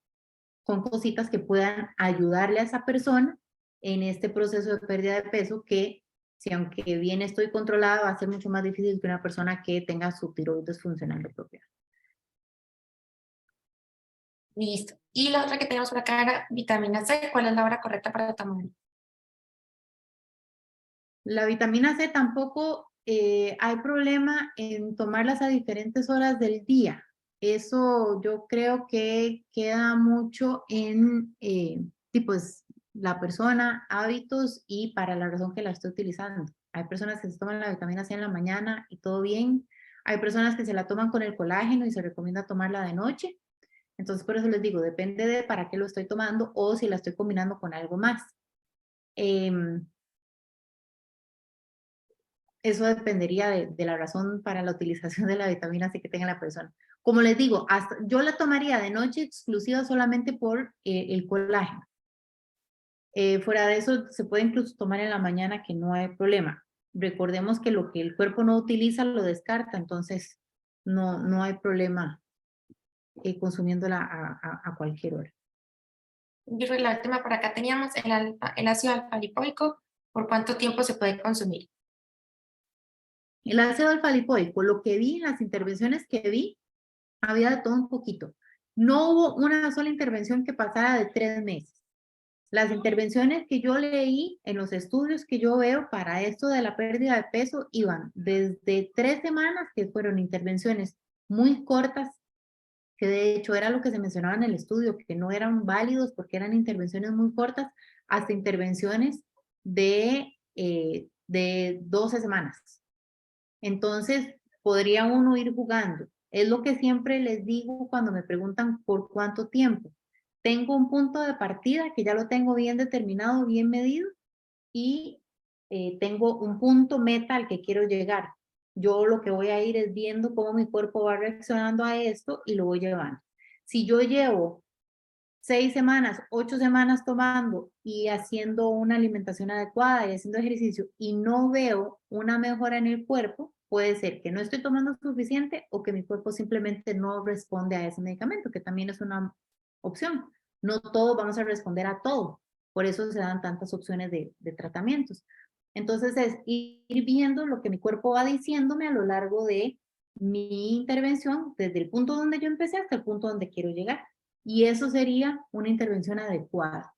[SPEAKER 2] con cositas que puedan ayudarle a esa persona en este proceso de pérdida de peso que si aunque bien estoy controlada va a ser mucho más difícil que una persona que tenga su tiroides funcionando propia.
[SPEAKER 1] Listo. Y la otra que tenemos por acá era vitamina C. ¿Cuál es la hora correcta para tomarla?
[SPEAKER 2] La vitamina C tampoco hay problema en tomarlas a diferentes horas del día. Eso yo creo que queda mucho en pues, la persona, hábitos y para la razón que la estoy utilizando. Hay personas que se toman la vitamina C en la mañana y todo bien. Hay personas que se la toman con el colágeno y se recomienda tomarla de noche. Entonces, por eso les digo, depende de para qué lo estoy tomando o si la estoy combinando con algo más. Eso dependería de la razón para la utilización de la vitamina C que tenga la persona. Como les digo, yo la tomaría de noche exclusiva solamente por el colágeno. Fuera de eso, se puede incluso tomar en la mañana que no hay problema. Recordemos que lo que el cuerpo no utiliza lo descarta, entonces no hay problema consumiéndola a cualquier hora.
[SPEAKER 1] Y la última por acá teníamos el ácido alfa-lipoico. ¿Por cuánto tiempo se puede consumir?
[SPEAKER 2] El ácido alfa-lipoico, lo que vi en las intervenciones que vi, había de todo un poquito. No hubo una sola intervención que pasara de 3 meses. Las intervenciones que yo leí en los estudios que yo veo para esto de la pérdida de peso iban desde 3 semanas, que fueron intervenciones muy cortas, que de hecho era lo que se mencionaba en el estudio, que no eran válidos porque eran intervenciones muy cortas, hasta intervenciones de 12 semanas. Entonces, podría uno ir jugando. Es lo que siempre les digo cuando me preguntan por cuánto tiempo. Tengo un punto de partida que ya lo tengo bien determinado, bien medido, y tengo un punto meta al que quiero llegar. Yo lo que voy a ir es viendo cómo mi cuerpo va reaccionando a esto y lo voy llevando. Si yo llevo 6 semanas, 8 semanas tomando y haciendo una alimentación adecuada y haciendo ejercicio y no veo una mejora en el cuerpo, puede ser que no estoy tomando suficiente o que mi cuerpo simplemente no responde a ese medicamento, que también es una opción. No todos vamos a responder a todo. Por eso se dan tantas opciones de tratamientos. Entonces es ir viendo lo que mi cuerpo va diciéndome a lo largo de mi intervención, desde el punto donde yo empecé hasta el punto donde quiero llegar. Y eso sería una intervención adecuada,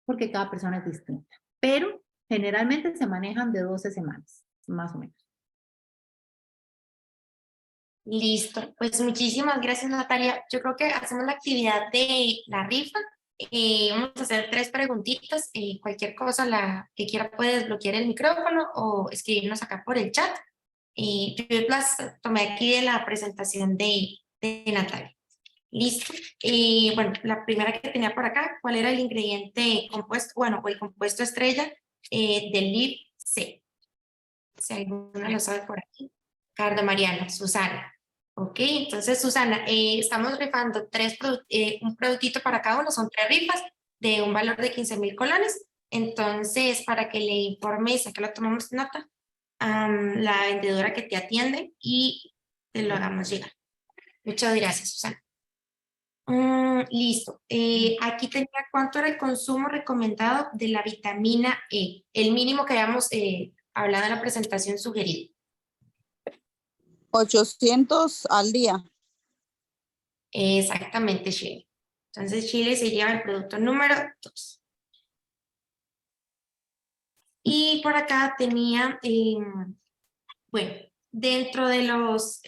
[SPEAKER 2] porque cada persona es distinta. Pero generalmente se manejan de 12 semanas, más o menos.
[SPEAKER 1] Listo, pues muchísimas gracias, Natalia. Yo creo que hacemos la actividad de la rifa. Vamos a hacer 3 preguntitas. Cualquier cosa la que quiera puede desbloquear el micrófono o escribirnos acá por el chat. Yo las tomé aquí de la presentación de Natalia. Listo. Bueno, la primera que tenía por acá, ¿cuál era el ingrediente compuesto? Bueno, o el compuesto estrella del LIP-C. Si alguno lo sabe por aquí. Cardo, Mariana, Susana. Ok, entonces Susana, estamos rifando un productito para cada uno, son 3 rifas de un valor de 15.000 colones. Entonces, para que le informes, aquí lo tomamos nota, la vendedora que te atiende y te lo hagamos llegar. Muchas gracias, Susana. Listo. Aquí tenía cuánto era el consumo recomendado de la vitamina E, el mínimo que habíamos hablado en la presentación sugerida.
[SPEAKER 3] 800 al día.
[SPEAKER 1] Exactamente, Chile. Entonces, Chile se lleva el producto número 2. Y por acá tenía, bueno, dentro de los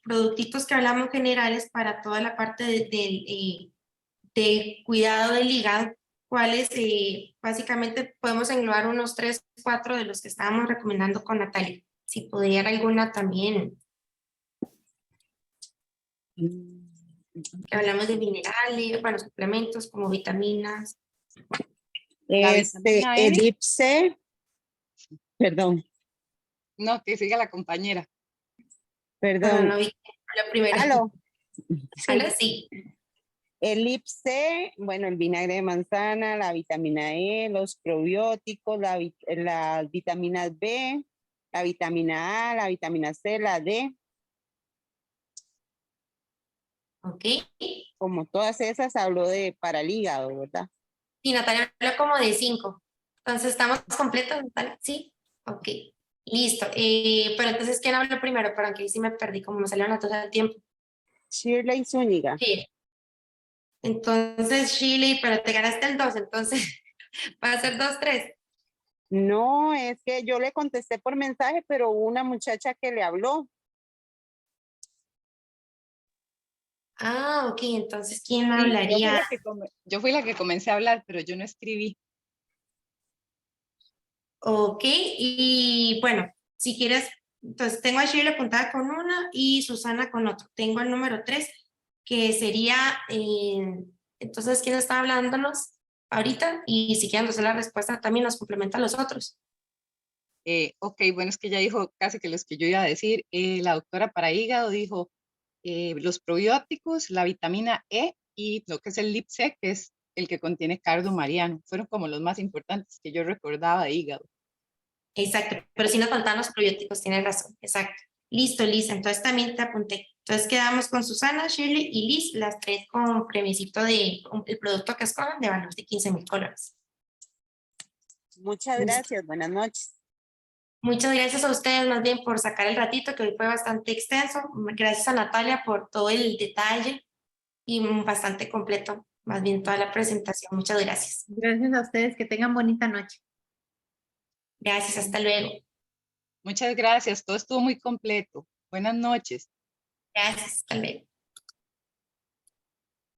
[SPEAKER 1] productitos que hablamos generales para toda la parte de cuidado del hígado, cuáles básicamente podemos englobar unos 3, 4 de los que estábamos recomendando con Natalia. Si pudiera alguna también, que hablamos de minerales, bueno, suplementos como vitaminas.
[SPEAKER 3] El IPSE, perdón,
[SPEAKER 4] No, que siga la compañera.
[SPEAKER 3] perdón.
[SPEAKER 1] No vi la primera.
[SPEAKER 3] ¿Aló?
[SPEAKER 1] Ahora sí.
[SPEAKER 3] El IPSE, bueno, el vinagre de manzana, la vitamina E, los probióticos, las vitaminas B, la vitamina A, la vitamina C, la D,
[SPEAKER 1] Ok.
[SPEAKER 3] como todas esas hablo para el hígado, ¿verdad?
[SPEAKER 1] Y Natalia habló como de 5. Entonces, ¿estamos completos, Natalia? Sí. Ok. Listo. Pero entonces, ¿quién habló primero? Pero aunque ahí sí me perdí, como me salieron las dos al tiempo.
[SPEAKER 3] Shirley Zúñiga.
[SPEAKER 1] Sí. Entonces, Shirley, pero te ganaste el 2, entonces va a ser 2-3.
[SPEAKER 3] No, es que yo le contesté por mensaje, pero hubo una muchacha que le habló.
[SPEAKER 1] Ah, ok, entonces, ¿quién
[SPEAKER 4] Sí,
[SPEAKER 1] hablaría?
[SPEAKER 4] yo fui la que comencé a hablar, pero yo no escribí.
[SPEAKER 1] Ok, y bueno, si quieres, entonces tengo a Shirley apuntada con una y Susana con otro. Tengo el número 3, que sería, entonces, ¿quién está hablándonos ahorita? Y si quieren hacer la respuesta, también nos complementa a los otros.
[SPEAKER 4] Ok, bueno, es que ya dijo casi que los que yo iba a decir. La doctora para hígado dijo los probióticos, la vitamina E y lo que es el LIPSE, que es el que contiene cardo mariano. Fueron como los más importantes que yo recordaba de hígado.
[SPEAKER 1] Exacto, pero si nos faltan los probióticos, tienes razón, exacto. Listo, Liz, entonces también te apunté. Entonces quedamos con Susana, Shirley y Liz, las 3 con premiecito de el producto que escojan de valor de 15.000 colones.
[SPEAKER 3] Muchas
[SPEAKER 1] Listo.
[SPEAKER 3] gracias, buenas noches.
[SPEAKER 1] Muchas gracias a ustedes más bien por sacar el ratito, que hoy fue bastante extenso. Gracias a Natalia por todo el detalle y bastante completo, más bien toda la presentación. Muchas gracias.
[SPEAKER 2] Gracias a ustedes, que tengan bonita noche.
[SPEAKER 1] Gracias, hasta luego.
[SPEAKER 4] Muchas gracias, todo estuvo muy completo. Buenas noches.
[SPEAKER 1] Gracias, hasta luego.